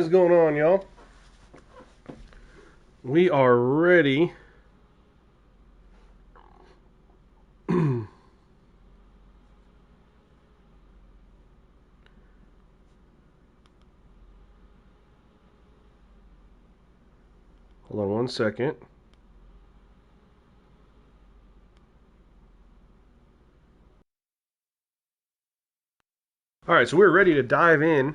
is going on, y'all? We are ready. Hold on one second. All right, so we're ready to dive in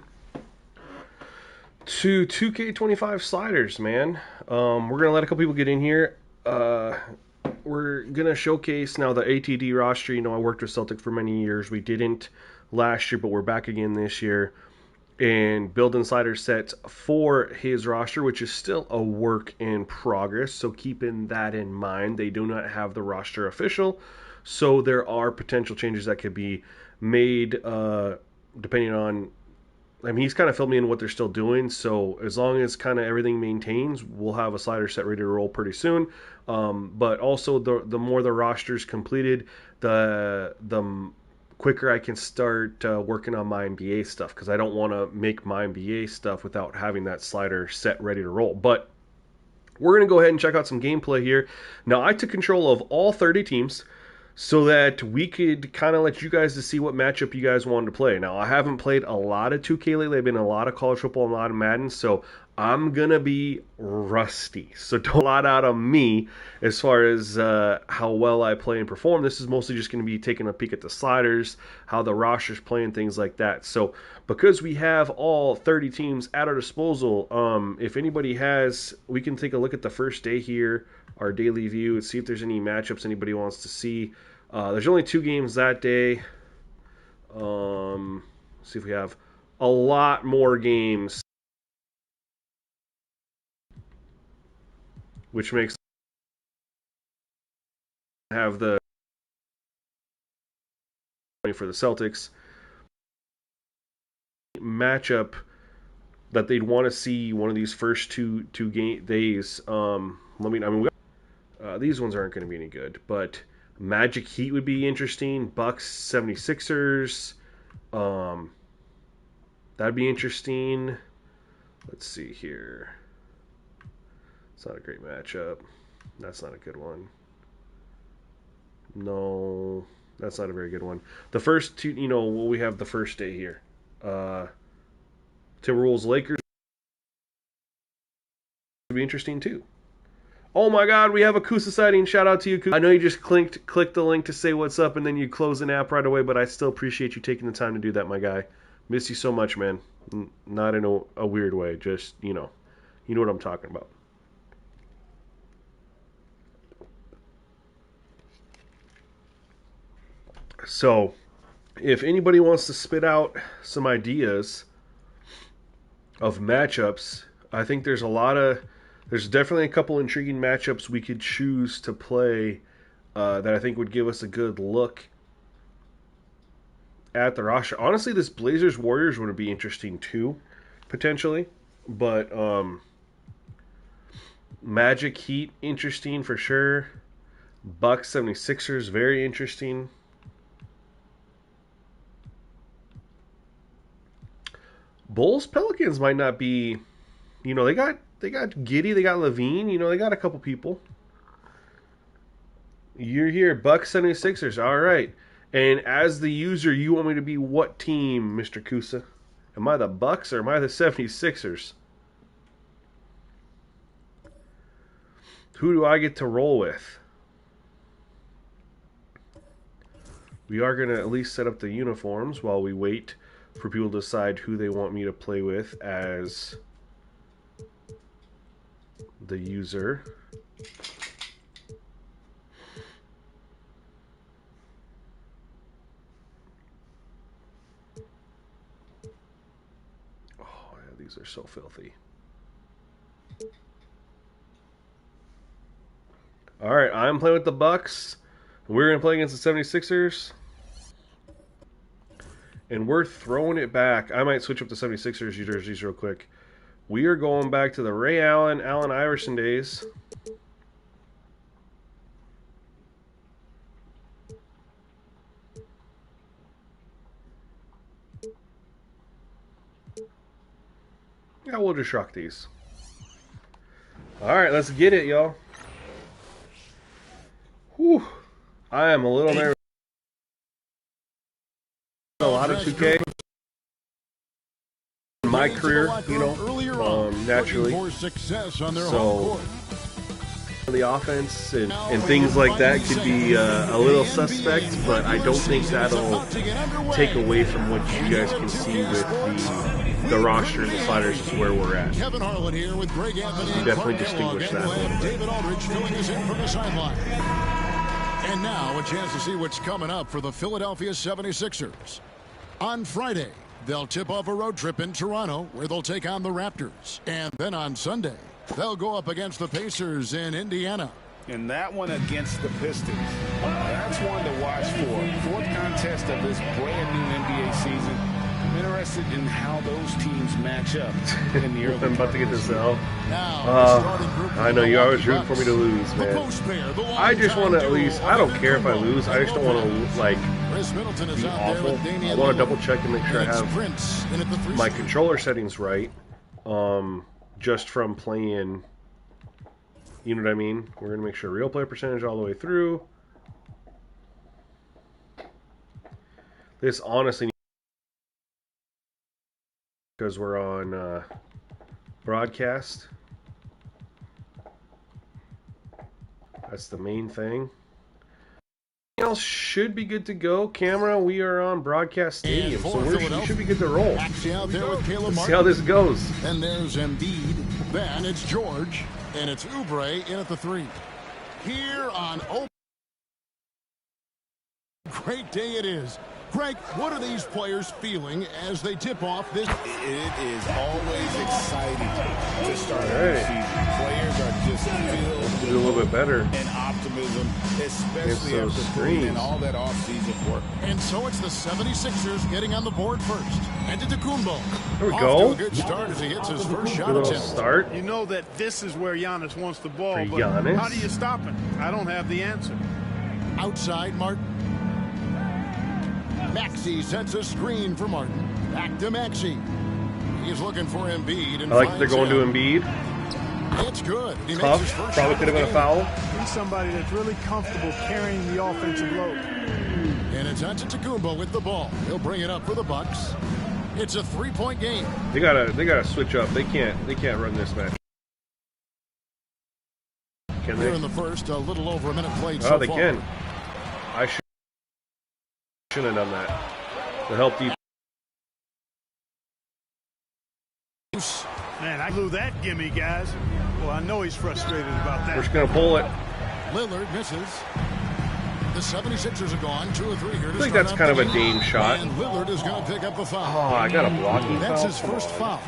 to 2K25 sliders, man. We're gonna let a couple people get in here. We're gonna showcase now the ATD roster. You know, I worked with Celtic for many years. We didn't last year, but we're back again this year and building slider sets for his roster, which is still a work in progress. So keeping that in mind, they do not have the roster official, so there are potential changes that could be made depending on. I mean, he's kind of filled me in what they're still doing. So as long as kind of everything maintains, we'll have a slider set ready to roll pretty soon. But also, the more the roster's completed, the quicker I can start working on my NBA stuff, because I don't want to make my NBA stuff without having that slider set ready to roll. But we're going to go ahead and check out some gameplay here. Now, I took control of all 30 teams so that we could kind of let you guys to see what matchup you guys wanted to play. Now, I haven't played a lot of 2K lately. I've been in a lot of college football and a lot of Madden, so I'm going to be rusty. So don't a lot out of me as far as how well I play and perform. This is mostly just going to be taking a peek at the sliders, how the roster's playing, things like that. So because we have all 30 teams at our disposal, if anybody has, we can take a look at the first day here, our daily view, and see if there's any matchups anybody wants to see. There's only 2 games that day. See if we have a lot more games, which makes have the for the Celtics matchup that they'd want to see one of these first two days. These ones aren't going to be any good, but Magic Heat would be interesting. Bucks 76ers. That'd be interesting. Let's see here. It's not a great matchup. That's not a good one. No, that's not a very good one. The first two, we have the first day here. Timberwolves Lakers would be interesting too. Oh my God, we have a Kusa sighting. Shout out to you, Kusa. I know you just clicked the link to say what's up, and then you close an app right away, but I still appreciate you taking the time to do that, my guy. Miss you so much, man. Not in a weird way, just, you know what I'm talking about. So, if anybody wants to spit out some ideas of matchups, I think there's definitely a couple intriguing matchups we could choose to play that I think would give us a good look at the roster. Honestly, this Blazers Warriors would be interesting too, potentially. But Magic Heat, interesting for sure. Bucks 76ers, very interesting. Bulls Pelicans might not be, they got Giddey, they got Levine, they got a couple people. You're here, Bucks 76ers. All right. And as the user, you want me to be what team, Mr. Kusa? Am I the Bucks or am I the 76ers? Who do I get to roll with? We are going to at least set up the uniforms while we wait for people to decide who they want me to play with as the user. Oh, yeah, these are so filthy. All right, I'm playing with the Bucks. We're going to play against the 76ers. And we're throwing it back. I might switch up the 76ers jerseys real quick. We are going back to the Ray Allen Iverson days. Yeah, we'll just rock these. Alright, let's get it, y'all. Whew. I am a little nervous. A lot of 2K in my career, you know, naturally. So the offense and things like that could be a little suspect, but I don't think that'll take away from what you guys can see with the roster and the sliders is where we're at. Kevin Harlan here with Greg Anthony. You definitely distinguish that a little bit. David Aldridge filling us in from the sideline. And now a chance to see what's coming up for the Philadelphia 76ers. On Friday, they'll tip off a road trip in Toronto where they'll take on the Raptors. And then on Sunday, they'll go up against the Pacers in Indiana. And that one against the Pistons. That's one to watch for. Fourth contest of this brand new NBA season. I'm interested in how those teams match up in the early. I'm about to get this out. I know you always root for me to lose, man. I just want to at least, I don't care if I lose. I just don't want to, like, be awful. I want to double check and make sure I have my controller settings right. Just from playing, you know what I mean? We're going to make sure real play percentage all the way through. This honestly, because we're on broadcast. That's the main thing. Everything else should be good to go. Camera, we are on Broadcast Stadium, so we should be good to roll. Let's see how this goes. And there's Embiid. Then it's George. And it's Oubre in at the 3. Here on Open. Great day it is. Greg, what are these players feeling as they tip off this? It is always exciting to start the season. Players are just filled do a little bit better and optimism, especially after putting in all that off-season work. And so it's the 76ers getting on the board first. And to Kumbo. There we go. A good start as he hits his first shot little attempt. start. You know that this is where Giannis wants the ball, For but Giannis. how do you stop him? I don't have the answer. Outside, Martin. Maxey sets a screen for Martin. Back to Maxey. He's looking for Embiid. And I like that they're going to Embiid. It's good. He Tough. makes his first Probably shot could have been a of the foul. He's somebody that's really comfortable carrying the offensive load. game. And it's Antetokounmpo with the ball. He'll bring it up for the Bucks. It's a 3-point game. They gotta switch up. They can't run this match. Can Here they? in the first, a little over a minute played Oh, so they far. can. I shouldn't have done that. To help defense. Man, I blew that gimme, guys. Well, I know he's frustrated about We're just that. gonna pull it. Lillard misses. The 76ers are gone. 2 or 3 here to I think start that's out kind of the a game. Dame shot. And Lillard is going to pick up the foul. Oh, I got a blocking That's foul. his first foul.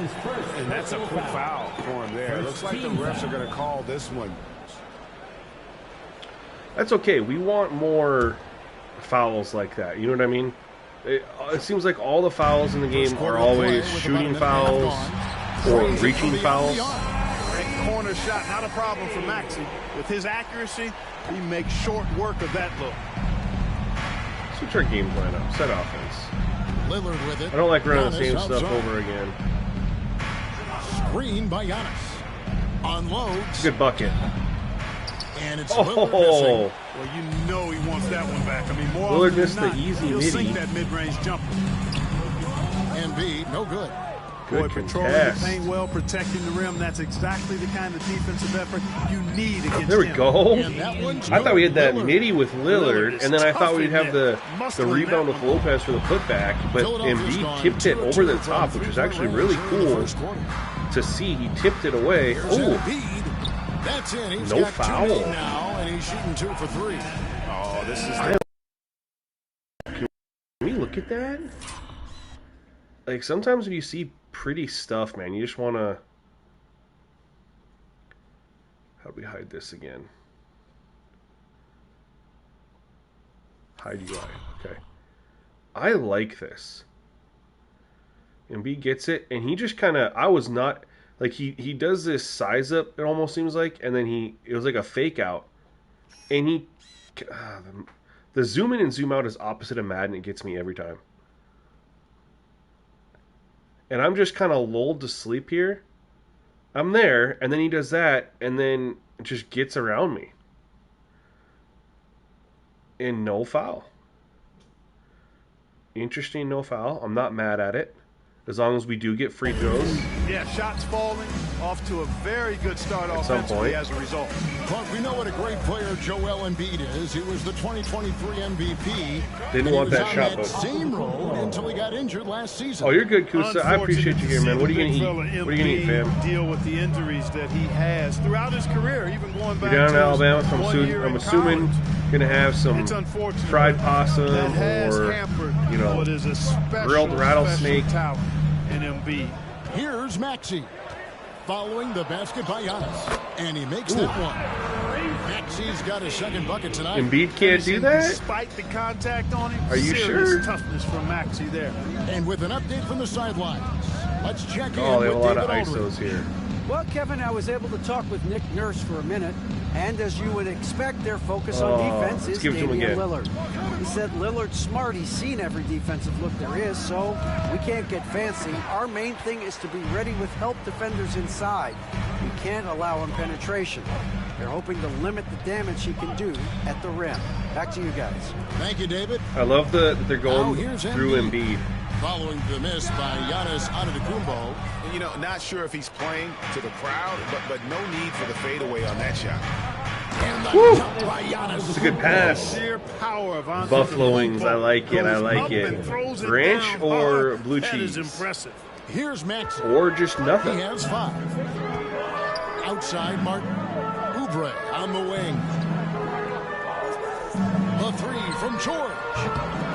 And that's a quick foul for him there. It looks like the refs are going to call this one. That's okay. We want more fouls like that. You know what I mean? It seems like all the fouls in the game are always shooting fouls or reaching fouls. Great corner shot, not a problem for Maxey. With his accuracy, he makes short work of that look. Switch our game plan up. Set offense. Lillard with it. I don't like running the Giannis same out stuff zone. over again. Screen by Giannis. Unloads. Good bucket. And it's Lillard missing. Oh, Well, you know he wants that one back. I mean, more Lillard often missed than the not, easy he'll midi. sink that mid-range jumper. Embiid, no good. Boy, good patrolling the contest. paint well, protecting the rim. That's exactly the kind of defensive effort you need against There we him. go. And that one's I thought we had that Lillard. midi with Lillard, and then I thought we'd have the Muscle rebound with Lopez for the putback, but Philadelphia's Embiid gone tipped it 2 of over 2 the from top, which is three-point actually range really here in the cool first quarter. to see. He tipped it away. Here's Oh, Embiid. That's in. He's No got foul. 2 now, and he's shooting 2 for 3. Oh, this is can we look at that? Like, sometimes when you see pretty stuff, man, you just want to... How do we hide this again? Hide UI. Okay. I like this. Embiid gets it, and he just kind of... I was not... Like, he does this size up, it almost seems like, and then it was like a fake out. And he... the zoom in and zoom out is opposite of Madden. It gets me every time. And I'm just kind of lulled to sleep here. I'm there, and then he does that, and then just gets around me. And no foul. Interesting, no foul. I'm not mad at it. As long as we do get free throws. Yeah, shots falling, off to a very good start At some offensively point. as a result. Clark, we know what a great player Joel Embiid is. He was the 2023 MVP. Didn't want that shot, but but same role until he got injured last season. oh, you're good, Kusa. I appreciate you here, man. What are you gonna eat? What are you gonna eat, fam? Deal with the injuries that he has throughout his career, even going back You're down to in Alabama, so I'm assuming college. gonna have some It's unfortunate fried possum that has or hampered what you is a special, grilled rattlesnake. special talent in Embiid. Here's Maxey, following the basket by Giannis, and he makes that one. Maxey's got his second bucket tonight. Embiid can't do that? Despite the contact on him, Are you serious sure? toughness from Maxey there. And with an update from the sidelines, let's check in Oh, they have a with lot of David Aldridge. ISOs here. Well, Kevin, I was able to talk with Nick Nurse for a minute, and as you would expect, their focus on defense let's is give it to him Damian again. Lillard. He said Lillard's smart. He's seen every defensive look there is, so we can't get fancy. Our main thing is to be ready with help defenders inside. We can't allow him penetration. They're hoping to limit the damage he can do at the rim. Back to you guys. Thank you, David. I love that they're going here's through Embiid. Following the miss by Giannis Antetokounmpo. You know, not sure if he's playing to the crowd, but no need for the fadeaway on that shot. And the dunk by Giannis. It's a good pass. Sheer power of Antetokounmpo. Buffalo wings, I like it. I Goes like up it. and throws it Ranch down or hard. blue That cheese? is impressive. Here's Maxey. Or just He nothing. has 5. Outside, Martin. Oubre on the wing. The 3 from George.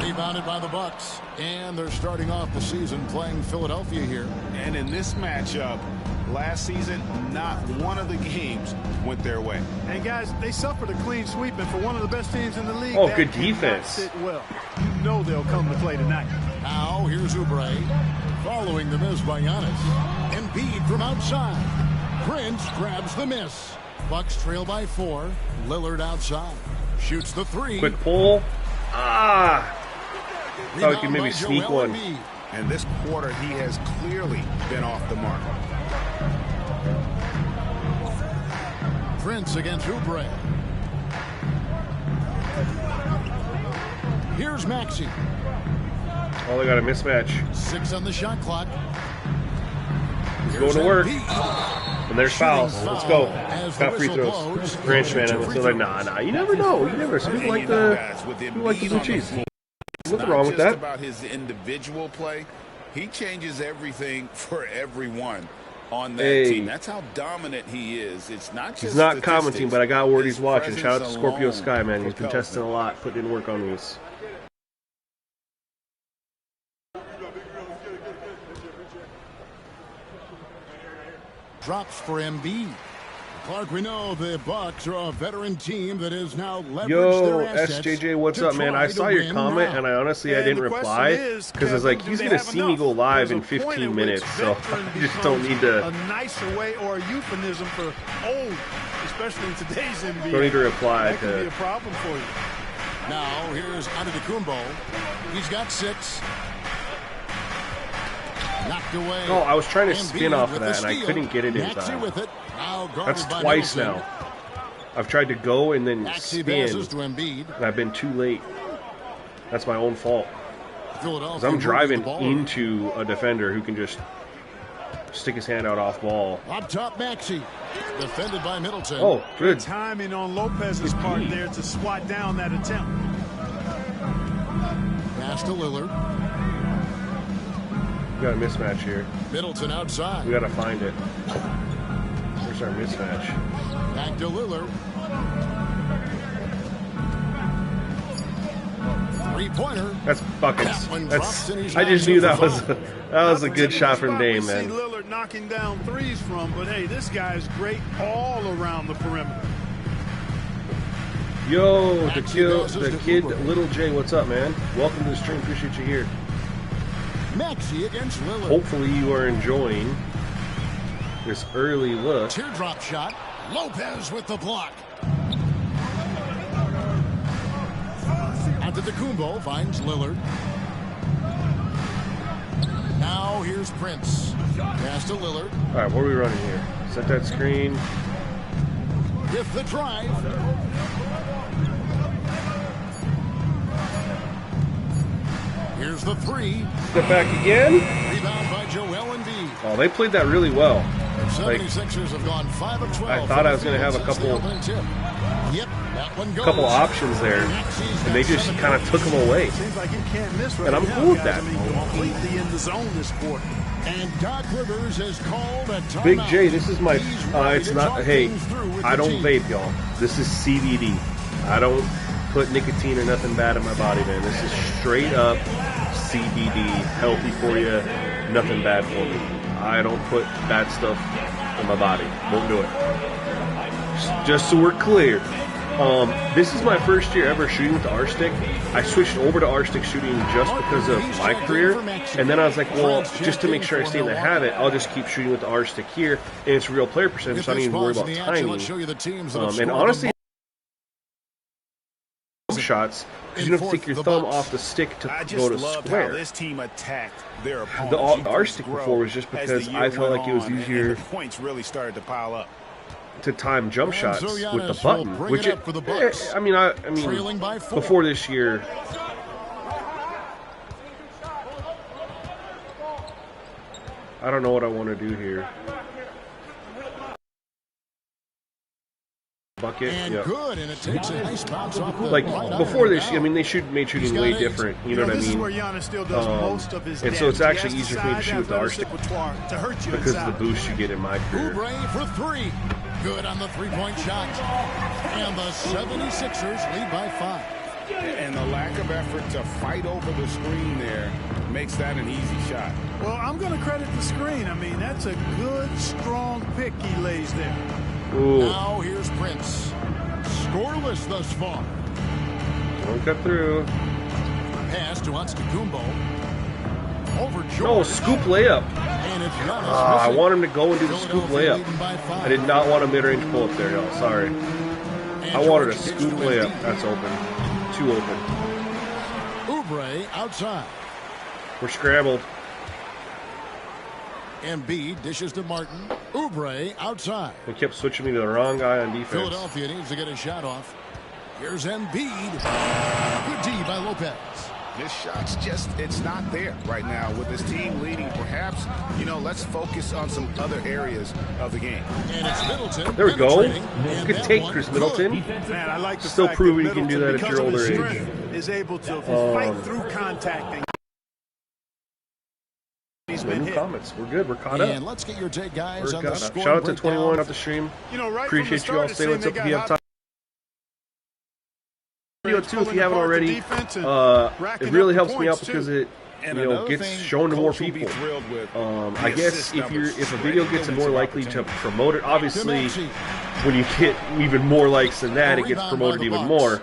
Rebounded by the Bucks. And they're starting off the season playing Philadelphia here. And in this matchup, last season, not one of the games went their way. And guys, they suffered a clean sweep, and for one of the best teams in the league, Oh, that good did not defense. sit well. You know they'll come to play tonight. Now, here's Oubre. Following the miss by Giannis. Embiid from outside. Prince grabs the miss. Bucks trail by 4. Lillard outside. Shoots the 3. Quick pull. Ah! Thought we Rebound could maybe by sneak Joel one. Embiid. And this quarter, he has clearly been off the mark. Prince against Oubre. Here's Maxey. Oh, they got a mismatch. 6 on the shot clock. He's going to work. Embiid. And there's fouls. Shooting Let's go. foul as Got the free whistle throws. blows. Branch man. And Free so like, throws. nah. You never know. You never. Some people like And you know, the guys, with people like the Embiid blue on cheese. floor, Nothing not wrong with just that. about his individual play. He changes everything for everyone on that Hey. team. That's how dominant he is. It's not just He's not statistics. commenting, but I got word His he's watching. Shout out to presence Scorpio alone Sky, man. He's been propels testing him. a lot, putting in work on these. Drops for Embiid. Clark, we know the Bucks are a veteran team that is now leveraged Yo, their assets SJJ, what's to up, man? try I to saw your win comment, now. and I honestly I And didn't the question reply is, because it's Kevin, like do he's they gonna have see me enough? go live There's in a point 15 at minutes, which so veteran I just don't becomes need to a nicer way or a euphemism for old, especially in today's NBA. don't need to reply That could be to. a problem for you. Now, here's Antetokounmpo. He's got 6. Knocked away. Oh, I was trying to spin Embiid off of with that, the and I steal. couldn't get it in Maxey time. with it. Now guarded That's by twice Middleton. now. I've tried to go and then Maxey spin, passes to Embiid. and I've been too late. That's my own fault. Philadelphia Because I'm moving driving the ball. into a defender who can just stick his hand out off ball. Up top, Maxey. Defended by Middleton. Oh, good. Timing on Lopez's part there to swat down that attempt. Pass to Lillard. We got a mismatch here. Middleton outside. We got to find it. Where's our mismatch? Back to Lillard. 3-pointer. That's buckets. That one That's. drops and he's I just down knew to that was five. a good shot from Dame, We man. see Lillard knocking down threes from, but hey, this guy is great all around the perimeter. Yo, the Maxey kid, passes the to kid, Oubre. Little J. What's up, man? Welcome to the stream. Appreciate you here. Maxey against Lillard. Hopefully, you are enjoying this early look. Teardrop shot. Lopez with the block. Antetokounmpo finds Lillard. Now here's Prince. Pass to Lillard. All right, what are we running here? Set that screen. With the drive. Here's the three. Step back again. Rebound by Joel Embiid. Oh, they played that really well. The 76ers have gone 5 of 12. I thought I was going to have a couple options there, and they just kind of took them away. Seems like you can't miss right And I'm now, cool with guys. that. I mean, completely in the zone this quarter. And Doc Rivers is called a timeout. Big J, this is my, He's ready it's to not, talk hey, things through with I the don't team. vape, y'all. This is CBD. I don't put nicotine or nothing bad in my body, man. This is straight up CBD, healthy for you, nothing bad for me. I don't put bad stuff in my body. Won't do it. Just so we're clear. This is my first year ever shooting with the R-Stick. I switched over to R-Stick shooting just because of my career, and then I was like, well, just to make sure I stay in the habit, I'll just keep shooting with the R-Stick here, and it's real player percentage, so I don't even worry about timing. And honestly, shots, because you don't have to take your thumb off the stick to go to square. This team attacked their The R-Stick before was just because I felt like it was easier the points really started to pile up. to time jump shots with the button, which it, I mean, before this year, I don't know what I want to do here. Bucket, And yeah. good, and it takes a nice bounce off the Like right before iron. this, I mean, they made shooting way different. You know what I This is mean? where Giannis still does most of his And so it's damage. actually He has easier for me to the shoot with the R-Stick athletic to hurt you because of the inside. boost you get in my career. Oubre for three. Good on the three-point shot. And the 76ers lead by 5. And the lack of effort to fight over the screen there makes that an easy shot. Well, I'm going to credit the screen. I mean, that's a good, strong pick he lays there. Ooh, Now here's Prince. Scoreless thus far. don't cut through. Pass to Antetokounmpo. Over George. No, scoop layup. And it's Giannis I missing. want him to go and do the scoop Philadelphia layup. leading by 5. I did not want a mid-range pull-up there, y'all. Sorry. And I wanted a George kicks scoop to layup. Embiid. That's open. Too open. Oubre outside. We're scrambled. Embiid dishes to Martin. Oubre outside. They kept switching me to the wrong guy on defense. Philadelphia needs to get a shot off. Here's Embiid. Good D by Lopez. His shot's just, it's not there right now with his team leading. Perhaps, let's focus on some other areas of the game. And it's Middleton. There we go. penetrating, and Good that take, one Chris good. Middleton. Man, I like the Still fact proving that you can do Middleton, that at because your of his older age. strength, is able to fight through contact. And he's been New hit. comments. We're good. We're caught And up. let's get your take, guys, We're on the caught up. score Shout out to breakdown. 21 off the stream. Right Appreciate you all. Stay what's up if you have time. Video too if you haven't already. It really helps me out because it gets shown to more people. I guess if a video gets more likely to promote it, obviously when you get even more likes than that, it gets promoted even more.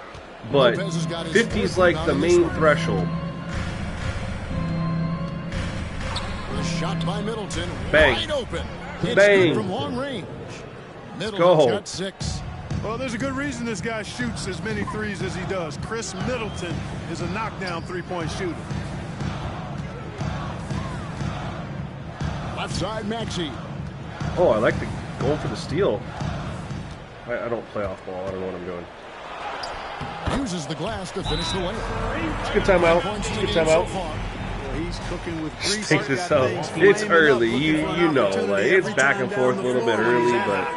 But 50 is like the main threshold. The shot by Middleton. Bang. Wide open. It's Bang. good from long range. Middleton's go. got 6. Well, there's a good reason this guy shoots as many threes as he does. Chris Middleton is a knockdown three-point shooter. Left side, Maxey. Oh, I like going for the steal. I don't play off ball. I don't know what I'm doing. Uses the glass to finish the layup. It's a good timeout. Points It's in a the good game so timeout. far. He's cooking with grease. Take this out. It's early. You know, like it's back and forth a little bit early, but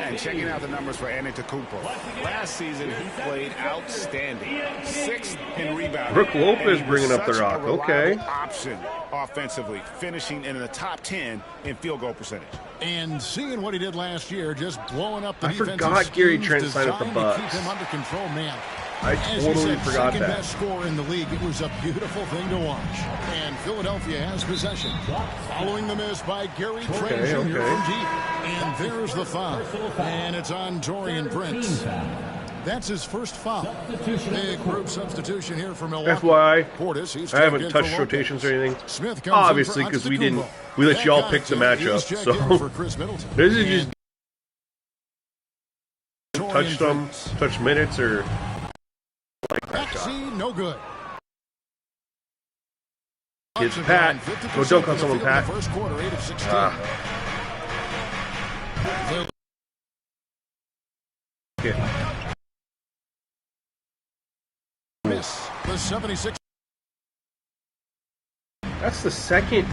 And checking out the numbers for Antetokounmpo. Last season, he played outstanding. 6th in rebounding. Brooke Lopez And he was bringing up the such a rock. reliable Okay. option offensively, finishing in the top 10 in field goal percentage. And seeing what he did last year, just blowing up the I defensive forgot Gary schemes Trent signed with the designed to Bucks. keep him under control, man. I As you totally said, forgot second that. best scorer in the league. It was a beautiful thing to watch. And Philadelphia has possession. Following the miss by Gary Trent Jr. okay. from deep. And there's the foul. And it's on Torian Prince. That's his first foul. Big group substitution here for Milwaukee. FYI, Portis, he's I haven't checked in touched for Lopez. rotations or anything. Smith comes Obviously, in for because we Antetokounmpo. let Back y'all on pick the tip, matchup. he's checked So in for Chris Middleton. this is just Torian touched them, Prince. touch minutes or Maxey, no good. Kids, Pat, go dunk on someone, Pat. First quarter, 8 of 16. Okay. Miss the 76. That's the second.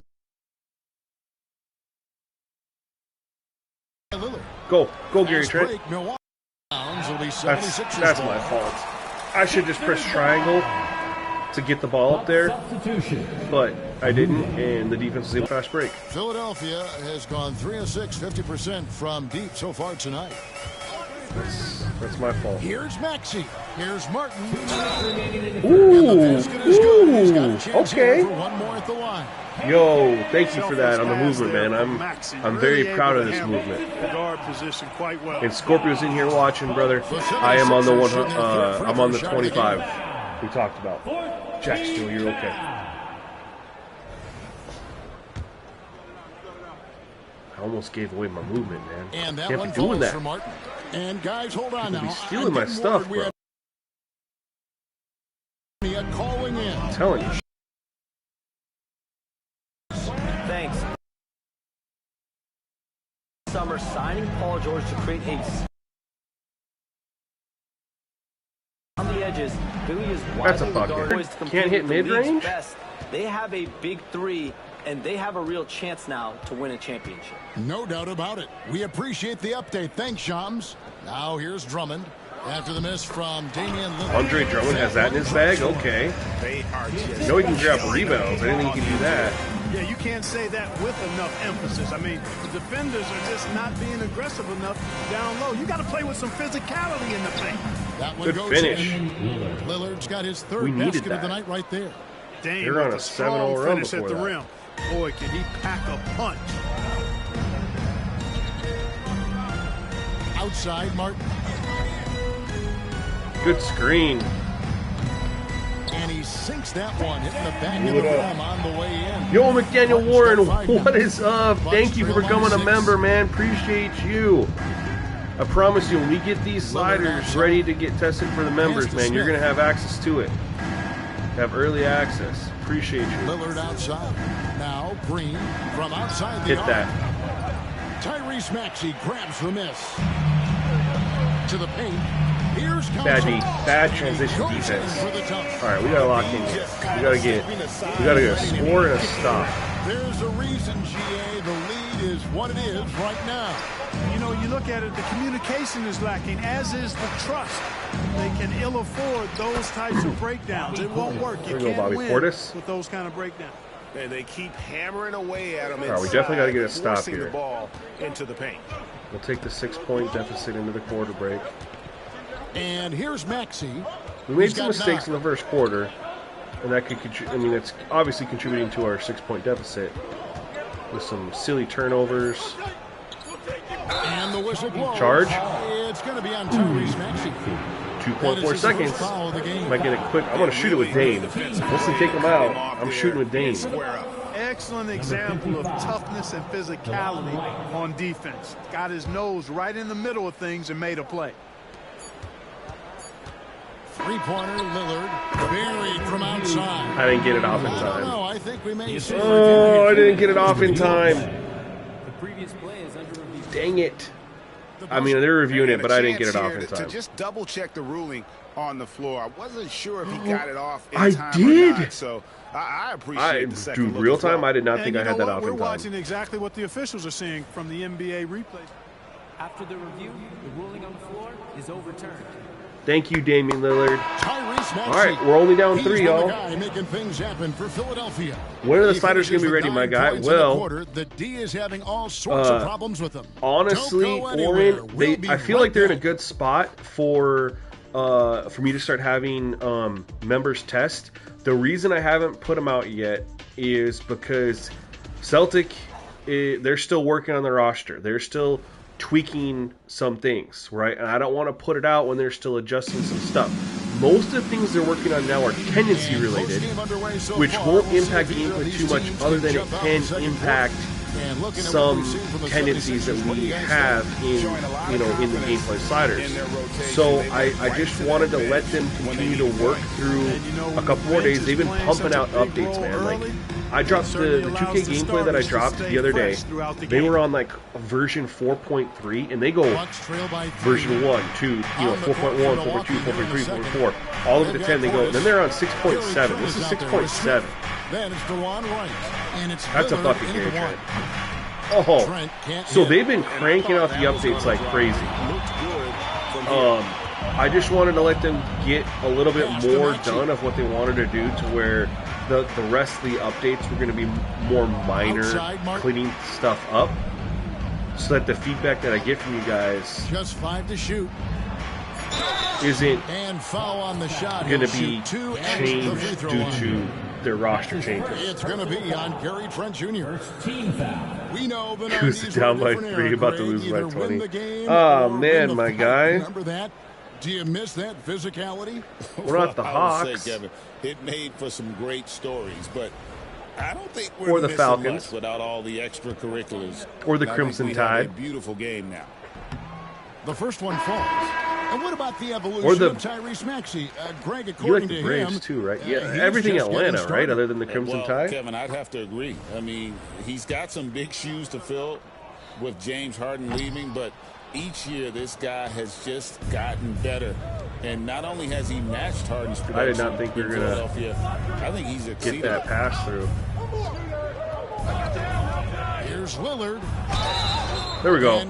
Go, Gary Trent. That's my fault. I should just press triangle to get the ball up there, but I didn't, and the defense was able to fast break. Philadelphia has gone 3 of 6, 50% from deep so far tonight. That's my fault. Here's Maxey. Here's Martin. Ooh, okay. One more at the line. Yo, thank you for that on the movement, man. I'm very proud of this movement. And Scorpio's in here watching, brother. I am on the one. I'm on the 25. We talked about. Jack Steele, you're okay. I almost gave away my movement, man. And that Can't one be doing that. For Martin. And guys, hold on now. Be stealing my stuff, bro. Calling in. I'm telling you. Thanks. Summer signing Paul George to create haste. On the edges, Philly is That's a widely bucket. regarded as Can't hit the league's mid-range? best. They have a big three, and they have a real chance now to win a championship. No doubt about it. We appreciate the update. Thanks, Shams. Now here's Drummond. After the miss from Damian Lillard. Andre Drummond has that in his bag? Okay. You know he can grab rebounds. I didn't think he could do that. Yeah, you can't say that with enough emphasis. I mean, the defenders are just not being aggressive enough down low. You got to play with some physicality in the paint. That one Good goes finish. in. Lillard's got his third We needed basket of the that. night right there. Dame They're on with a a strong 7-0 run finish at before the that. rim. Boy, can he pack a punch. Outside, Martin. Good screen. And he sinks that one, hitting the back of the rim on the way in. Yo, McDaniel Warren, what is up? Thank you for becoming a member, man. Appreciate you. I promise you, when we get these sliders ready to get tested for the members, man, you're going to have access to it. Have early access. Appreciate you. Lillard outside. Now Green from outside the Hit arc. that. Tyrese Maxey grabs the miss. To the paint. Here's Bad transition defense. All right, we got to lock in here. We got to get a score and a stop. There's a reason, GA. The lead is what it is right now. You know, you look at it, the communication is lacking, as is the trust. They can ill afford those types of breakdowns. It won't work. You There we go, can't Bobby win Portis. with those kind of breakdowns. And they keep hammering away at him. All right, we definitely got to get a stop forcing here. the ball into the paint. We'll take the 6-point deficit into the quarter break. And here's Maxey. We made some mistakes in the first quarter, and that could it's obviously contributing to our 6-point deficit with some silly turnovers. And the whistle blows. Charge. It's going to be on Tyrese Maxey. 2.4 seconds. Might get it quick. I'm going to shoot it with Dame. Once they take him out, I'm shooting with Dame. Excellent example of toughness and physicality on defense. Got his nose right in the middle of things and made a play. Three-pointer, Lillard, buried from outside. I didn't get it off in No, time. I think we may see. Oh, I didn't get it off in time. Dang it. I mean, they're reviewing it, but I didn't get it off in To time. just double check the ruling on the floor. I wasn't sure if he got it off in I time did. or not, so I appreciate the second look real as well. time, I did not think And I you had know that what? off We're in time. watching exactly what the officials are seeing from the NBA replays. After the review, the ruling on the floor is overturned. Thank you, Damian Lillard. Tyrese Maxey. All right, we're only down 3, He's the y'all. guy making things happen for Philadelphia. When are the He sliders going to be finishes ready, with my 9 guy? points in the Well, quarter. The D is having all sorts of problems with them. honestly, Don't go anywhere. Oren, We'll be I feel right like they're in a back. good spot for me to start having members test. The reason I haven't put them out yet is because Celtic, they're still working on the roster. They're still tweaking some things, right? And I don't want to put it out when they're still adjusting some stuff. Most of the things they're working on now are tendency related, which won't impact gameplay too much other than it can impact some tendencies that we have in the gameplay sliders. So I just wanted to let them continue to work through a couple more days. They've been pumping out updates, man. Like I dropped the 2K gameplay that I dropped the other day. They were on like version 4.3, and they go version 1, 2, 4.1, 4.2, 4.3, 4.4, all the way to 10. They go. Then they're on 6.7. This is 6.7. That's a fucking game, Trent. Oh, so they've been cranking out the updates like crazy. I just wanted to let them get a little bit more done of what they wanted to do, to where the rest of the updates were going to be more minor, cleaning stuff up, so that the feedback that I get from you guys just 5 to shoot isn't going to be changed due to their roster changes. It's going to be on Gary Trent Jr. We know the Who's down by 3, about to lose by 20. Oh man, my guy. Remember that? Do you miss that physicality? We're not the Hawks. Say, Kevin, it made for some great stories, but I don't think we're or the missing Falcons much without all the extracurriculars. Or the Crimson Tide. A beautiful game now. The first one falls. And what about the evolution of Tyrese Maxey? Greg, according you like the to Braves him, too, right? Yeah, everything Atlanta, right? Other than the Crimson Tide. Kevin, I'd have to agree. I mean, he's got some big shoes to fill with James Harden leaving, but each year this guy has just gotten better. And not only has he matched Harden's production, I did not think we were going to I think he's get that pass through. Here's Lillard. There we go.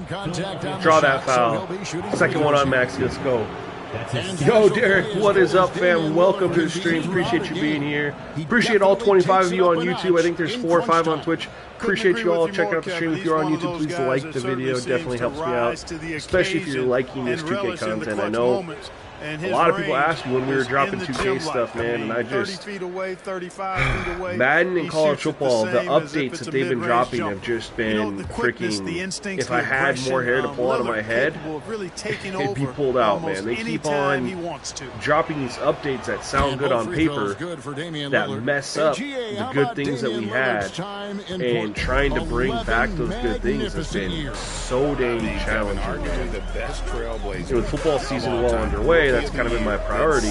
Draw that foul. Second one on Maxey. Let's go. Yo, Derek, what is up, fam? Welcome to the stream. Appreciate you being here. Appreciate all 25 of you on YouTube. I think there's 4 or 5 on Twitch. Appreciate you all checking out the stream. If you're on YouTube, please like the video. It definitely helps me out, especially if you're liking this 2K content. I know a lot of people asked me when we were dropping 2K stuff, man, and I just... Madden and college football, the updates that they've been dropping have just been freaking... If I had more hair to pull out of my head, it'd be pulled out, man. They keep on dropping these updates that sound good on paper, that mess up the good things that we had, and trying to bring back those good things has been so dang challenging, man. With football season well underway, that's kind of been my priority.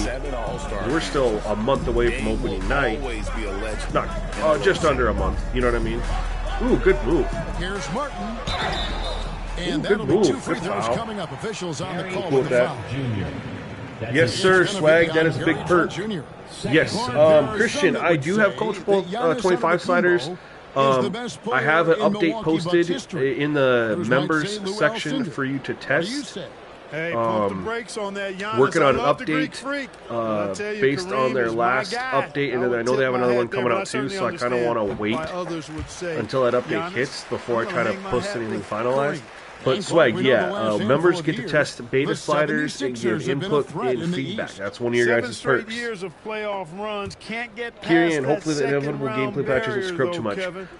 We're still a month away from opening night. Not just under a month, you know what I mean? Ooh, good move. Here's Martin. And good move. Good foul. Coming up. Officials on the call with that. Yes, sir, Swag. That is a big perk. Yes, Christian, I do have College Football 25 sliders. I have an update posted in the members section for you to test. Hey, pump the brakes on that. Giannis, working on an update based on their last update, and then I know they have another one coming out too, so I kind of want to wait until that update hits before I try to post anything finalized. But Swag, yeah, members get to test beta sliders and give input and feedback. That's one of your guys' perks. Kieran, hopefully the inevitable gameplay patches will scrub too much.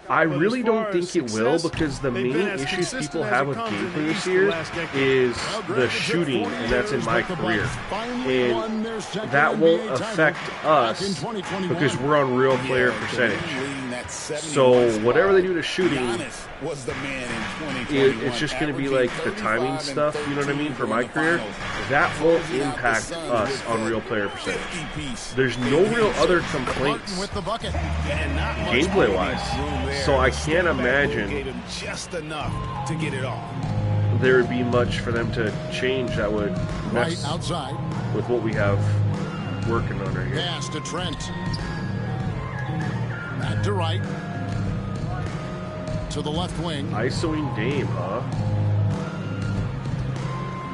I really don't think it will, because the main issues people have with gameplay this year is the shooting, and that's in my career. And that won't affect us because we're on real player percentage. So whatever they do to shooting, it's just going to be like the timing stuff, you know what I mean, for my career. That won't impact us on real player percentage. There's no real other complaints gameplay wise, so I can't imagine there would be much for them to change that would mess with what we have working on right here. Pass to Trent. Back to right. To the left wing. ISOing Dame, huh?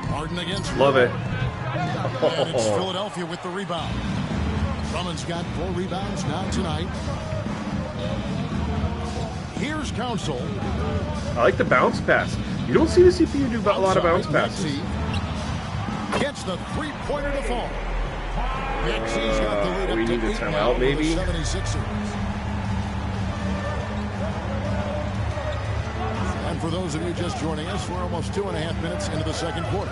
Harden against Love it. And it's Philadelphia with the rebound. Drummond's got 4 rebounds now tonight. Here's Council. I like the bounce pass. You don't see the CPU do a lot of bounce passes. Gets the 3-pointer to fall. Maxey's got the lead up we need a timeout, maybe. And for those of you just joining us, we're almost 2.5 minutes into the second quarter.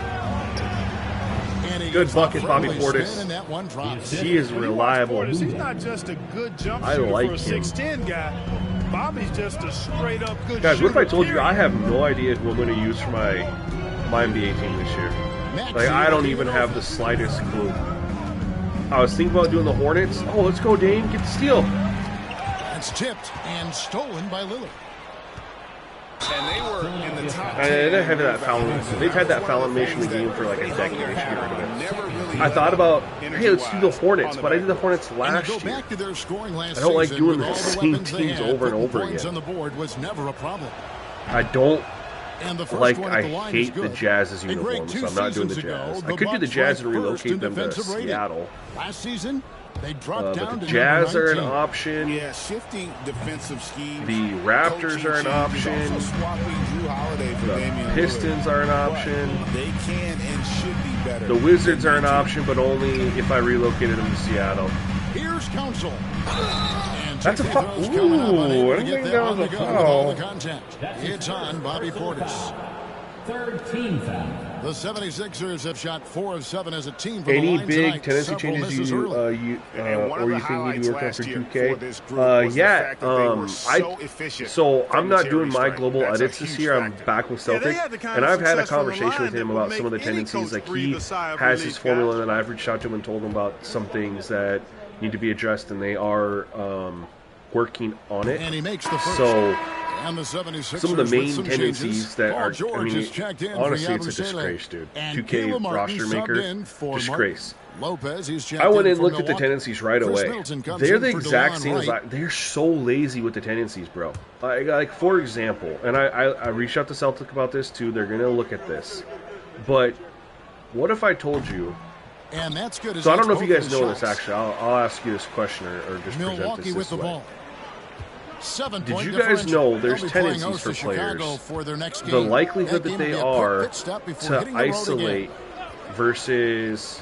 Good bucket, Bobby Portis. He is reliable. He's not just a good jump I shooter like for a 6'10" guy. Bobby's just a straight up good Guys, shooter. what if I told you I have no idea who I'm going to use for my NBA team this year? Like, I don't even have the slightest clue. I was thinking about doing the Hornets. Oh, let's go, Dame. Get the steal. It's tipped and stolen by Lillard. And they were in the top 10. They have that foul. They've had that foul animation in the game for like a decade. They should get rid of it. I thought about, hey, let's do the Hornets, but I did the Hornets last year. Back to their scoring last I don't like season doing with the all same weapons they teams had, over and putting over points again. on the board was never a problem. I don't And the first like. one at I the line is hate the good. Jazz's A great uniforms, 2 so I'm not doing the seasons ago, Jazz. I could do the Bucks Jazz and ranked relocate first them in to defensive rating. Seattle. Last season, they dropped down But the to Jazz number are an 19. option. Yeah, shifting defensive schemes. The Raptors are an option. Also swapping Drew Holiday for The Damian Pistons Lillard. are an option. But they can and should be better. The Wizards are an than option, but only if I relocated them to Seattle. Here's Council. And That's a TK foul. throws coming up, Ooh, unable I to didn't get think that that on was the a go with all the foul. contact. It's on Bobby Portis. Third team foul. The 76ers have shot 4 of 7 as a team from Any the line big tonight. tendency Several changes misses you early. And one of or the you think need highlights to work on last for year 2K? for this group was the fact that they were so efficient So from I'm the not doing my charity global stripe. That's a edits this huge year. I'm factor. back with Yeah, they Celtic, had the kind and of I've had a success from the conversation line with him that would about some of the make any tendencies. coach Like breathe he a sigh of has relief, his formula, guys. and I've reached out to him and told him about some things that need to be addressed, and they are working on it. And he makes the first. So And the 76ers some of the with main some tendencies changes. that Paul are, George is checked in for honestly, it's a Yabusele. disgrace, dude. And 2K Caleb Martin roster subbed maker, in for disgrace. Lopez, he's checked I went in and for looked at the Milwaukee. tendencies right Chris away. Middleton comes They're in the for exact DeLon same as Wright. they're so lazy with the tendencies, bro. Like for example, and I reached out to Celtic about this too. They're gonna look at this, but what if I told you? And that's good. So I don't know if you guys know this. Actually, I'll ask you this question or just present Milwaukee this with the way. ball. 7 Did point you guys differential. know there's They'll be playing tendencies host for to Chicago players? for their next The game. likelihood that game they will be a quick are pit stop before to hitting the road isolate again. versus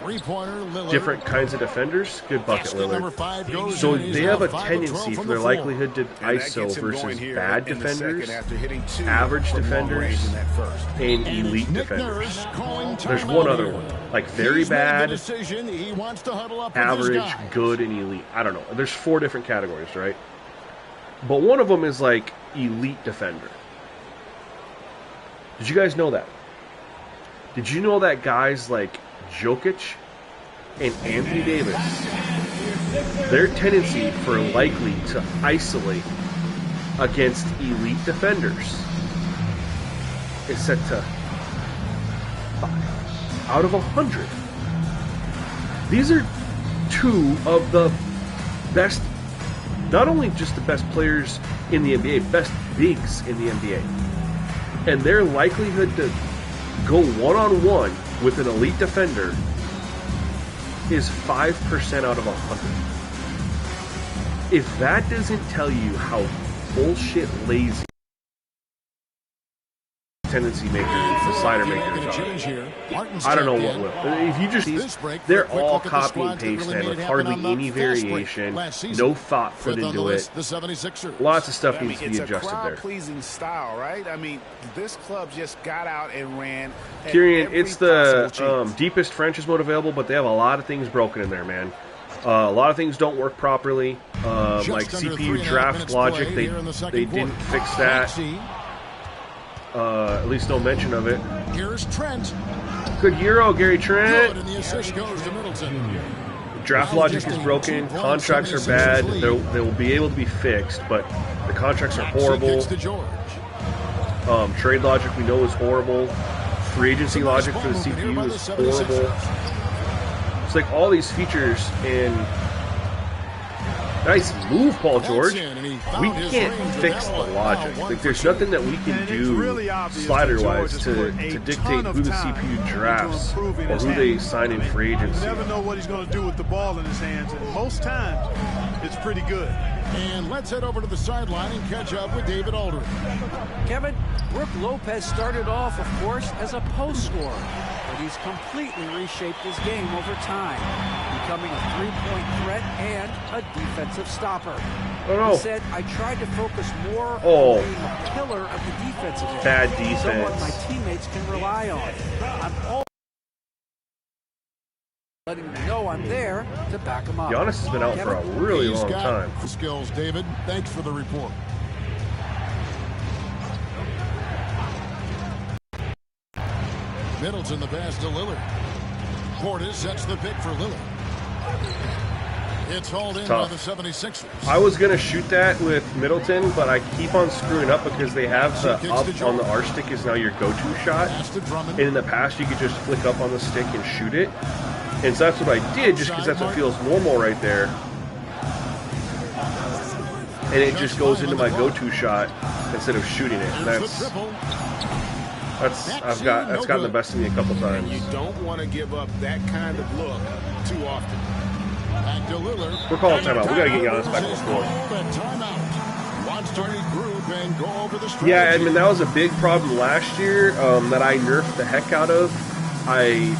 Three-pointer, Lillard. different kinds of defenders. Good bucket, Basket number Lillard. 5 goes So in. He's they now have a 5 of 12 tendency from for the their floor. likelihood to And that ISO gets him versus going here bad in the defenders, second after hitting 2 average from long defenders, range in that first. and And elite Nick defenders. Nurse calling There's timeout one other here. one, like very He's made the bad, decision. He wants to huddle up with his average, guys. good, and elite. I don't know. There's 4 different categories, right? But one of them is like elite defender. Did you guys know that? Did you know that guys like Jokic and Anthony Davis, their tendency for likely to isolate against elite defenders is set to 5 out of 100. These are 2 of the best, not only just the best players in the NBA, best bigs in the NBA. And their likelihood to go one-on-one with an elite defender is 5% out of 100. If that doesn't tell you how bullshit lazy tendency makers, the slider makers are, I don't know what will. If you just, they're all copy and paste, man, with hardly any variation, no thought put into it. Lots of stuff needs to be It's a adjusted there. crowd-pleasing style, right? I mean, this club just got out and ran. at Tyrion, every it's the possible chance. deepest franchise mode available, but they have a lot of things broken in there, man. A lot of things don't work properly, like CPU draft logic. They didn't fix that. At least no mention of it. Here's Trent. Good Euro, Gary Good, Trent. and the assist goes to Middleton. Draft logic is broken. Contracts are bad. They will be able to be fixed, but the contracts are horrible. Kicks to George. Trade logic we know is horrible. Free agency logic for the CPU is horrible. It's like all these features, and nice move, Paul George. We can't fix the logic. Like, there's nothing that we can do slider-wise to dictate who the CPU drafts or who they sign in free You agency. never know what he's going to do with the ball in his hands, and most times it's pretty good. And let's head over to the sideline and catch up with David Aldridge. Kevin, Brook Lopez started off, of course, as a post scorer, but he's completely reshaped his game over time, becoming a three-point threat and a defensive stopper. Oh, He said, I tried to focus more Oh. on being a pillar of the defensive end. Bad Someone defense. my teammates can rely on. I'm always letting them know I'm there to back them up. Giannis has been out for a Kevin? really He's long got time. skills, David. Thanks for the report. Middleton the pass to Lillard. Portis sets the pick for Lillard. It's hauled in Tough. by the 76ers. I was going to shoot that with Middleton, but I keep on screwing up because they have the up on the R stick is now your go-to shot. And in the past, you could just flick up on the stick and shoot it. And so that's what I did, just because that's what feels normal right there. And it just goes into my go-to shot instead of shooting it. And that's gotten the best of me a couple times. You don't want to give up that kind of look too often. We're calling timeout. We got to get Giannis back on the floor. Yeah, Edmund, that was a big problem last year that I nerfed the heck out of. I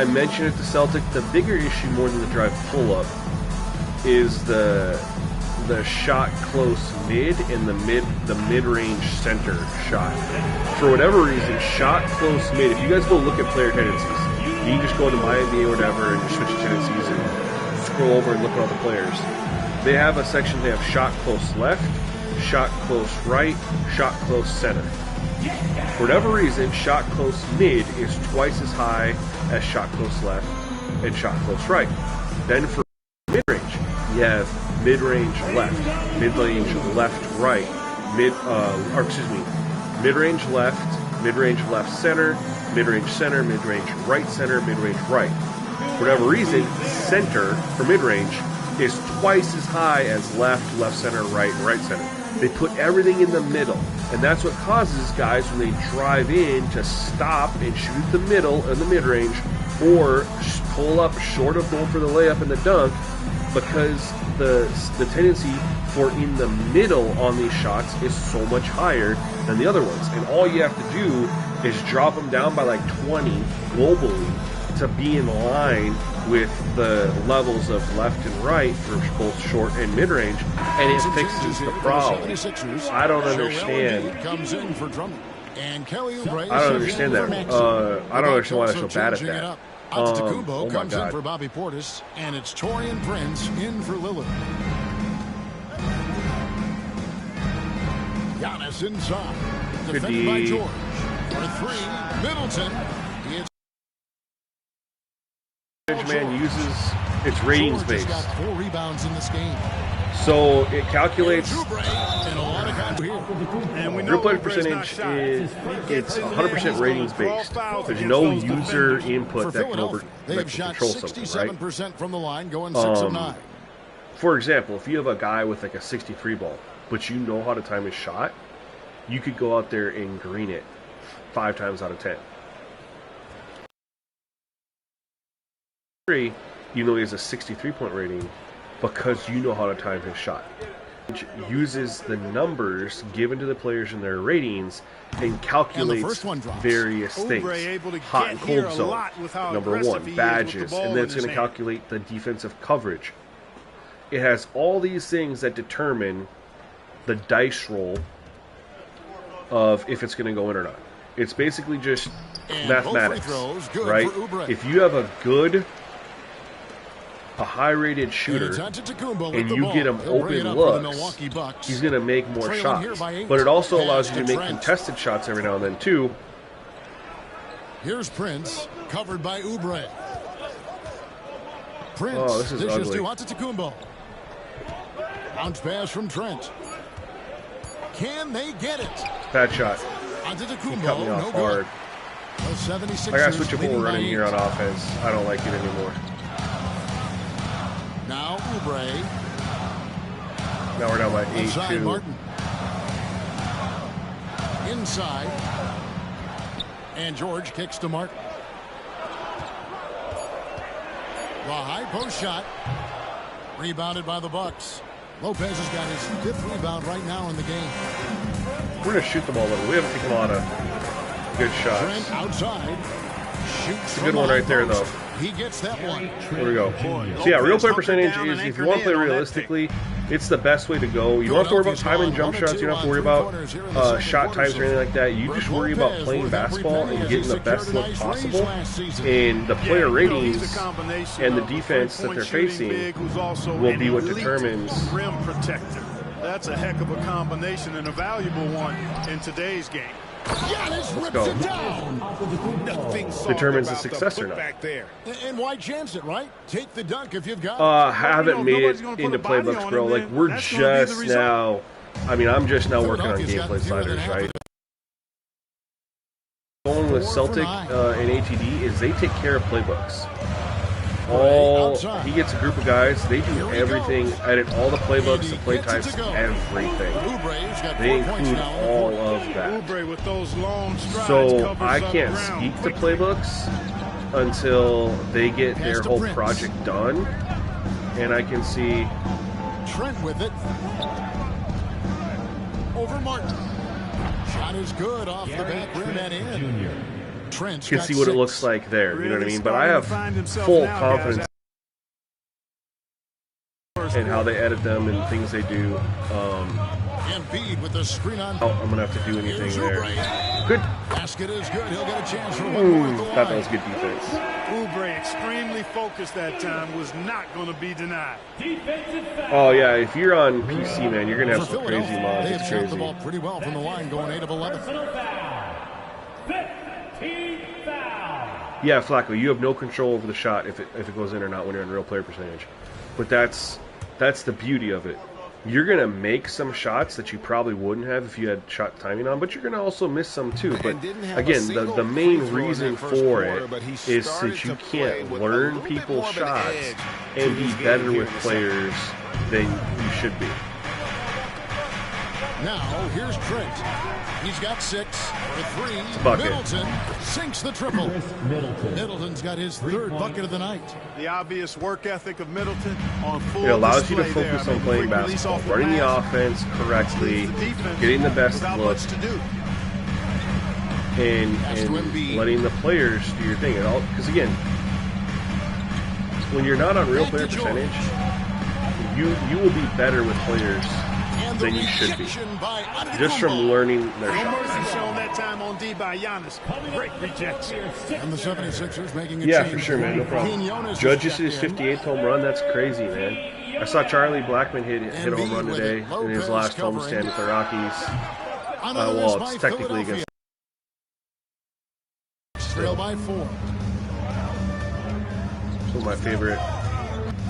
mentioned it to Celtic. The bigger issue, more than the drive pull-up, is the shot close mid and the mid-range center shot. For whatever reason, shot close mid. If you guys go look at player tendencies, you can just go to my NBA or whatever and just switch to tendencies and scroll over and look at all the players. They have a section, they have shot close left, shot close right, shot close center. For whatever reason, shot close mid is twice as high as shot close left and shot close right. Then for mid-range, you have mid-range left, mid-range left right, mid-range left center, mid-range center, mid-range right, mid-range right. For whatever reason, center for mid-range is twice as high as left center, right, and right center. They put everything in the middle, and that's what causes guys when they drive in to stop and shoot the middle and the mid-range, or pull up short of goal for the layup and the dunk, because the tendency for in the middle on these shots is so much higher than the other ones. And all you have to do is drop them down by like 20 globally to be in line with the levels of left and right for both short and mid-range, and it fixes the problem. I don't understand. I don't understand that. I don't understand why they're so bad at that. Antetokounmpo comes God. in for Bobby Portis, and it's Taurean Prince in for Lillard. Giannis inside, defended by George. For three, Middleton. Man uses its ratings base. Got 4 rebounds in this game. So it calculates real player percentage is it's 100% ratings based. There's no user input that can control something, right? 67% from the line, going 6 of 9. For example, if you have a guy with like a 63 ball, but you know how to time his shot, you could go out there and green it 5 times out of 10. You know he has a 63-point rating because you know how to time his shot. Which uses the numbers given to the players in their ratings and calculates various things. Hot and cold zone, number 1, badges, and then it's going to calculate the defensive coverage. It has all these things that determine the dice roll of if it's going to go in or not. It's basically just mathematics, right? If you have a high-rated shooter, and you get him open looks, he's going to make more shots. But it also allows you to make contested shots every now and then, too. Here's Prince, covered by Oubre. Prince, oh, this is ugly. To Antetokounmpo. Bounce pass from Trent. Can they get it? Bad shot. Antetokounmpo, He cut me off hard. I gotta switch up what we're running here on offense. I don't like it anymore. Now Oubre. Now we're down by 8-2. Martin. Inside. And George kicks to Martin. The high post shot. Rebounded by the Bucks. Lopez has got his 5th rebound right now in the game. We're going to shoot the ball a little. We haven't taken a lot of good shots. Trent outside. It's a good one right there, though. He gets that one. There we go. So yeah, real player percentage is, if you want to play realistically, it's the best way to go. You don't have to worry about time and jump shots. You don't have to worry about shot times or anything like that. You just worry about playing basketball and getting the best look possible. And the player ratings and the defense that they're facing will be what determines. Rim protector. That's a heck of a combination and a valuable one in today's game. Giannis go. rips it down. Nothing soft Determines the about success or not. putback there. And why chance it, right? Take the dunk if you've got it. Haven't made nobody's it gonna put into a body playbooks, on bro. him, Like then we're that's gonna be the just result. now. I mean, I'm just now working on Philadelphia's got gameplay sliders, 2.5 right? Going with 4 for Celtic 9. and ATD is they take care of playbooks. outside. He gets a group of guys. They do Here we everything. go. Edit all the playbooks, And the he play gets it types, to go. everything. Oubre's got They 4 points include now in the all quarter. of that. Oubre with those long strides So covers I up can't ground speak to quickly. playbooks until they get Pass their to whole Prince. project done, and I can see. Trent with it. Over Martin. Shot is good off the back rim and in. Trent Can see what it looks like there. You know what I mean? But I have full confidence in how they edit them and things they do. Embiid with the screen on. I'm gonna have to do anything Here's there. Oubre. Good. Basket is good. He'll get a chance for one more at the Thought that line. was good defense. Oubre extremely focused that time, was not going to be denied. Oh yeah, if you're on PC, man, you're gonna have For some crazy Philadelphia, mods. they have It's shot the crazy. ball pretty well from the line, going 8 of 11. Yeah, Flacco, you have no control over the shot if it goes in or not when you're in real player percentage. But that's the beauty of it. You're gonna make some shots that you probably wouldn't have if you had shot timing on, but you're gonna also miss some too. But And didn't have a again, single the main free throw in reason that first for quarter, it but he is started that you to play can't with a learn little bit people's more of an shots edge and to be his game better here with in the players than you should be. Now, here's Trent. He's got 6 for 3. a bucket. Middleton sinks the triple. Middleton's got his 3rd bucket of the night. The obvious work ethic of Middleton on full It allows you to display focus there. on playing quick release basketball, off the running the pass, offense correctly, leaves the defense getting the best without look, much to do. and Pass to Embiid. letting the players do your thing. Because again, when you're not on real Back player to George. percentage, you will be better with players And the than you should be, rejection by just from Antetokounmpo. learning their No shots. mercy shown that time on D by Giannis. Great rejection. And the 76ers making a Yeah, change. for sure, man. No problem. Quinones is Judges checked his in. 58th home run. That's crazy, man. I saw Charlie Blackmon hit a home Embiid run with today it. in his Lopez last covering. homestand with the Rockies. Another Well, miss it's by technically Philadelphia. against Trail by 4. some of my favorite.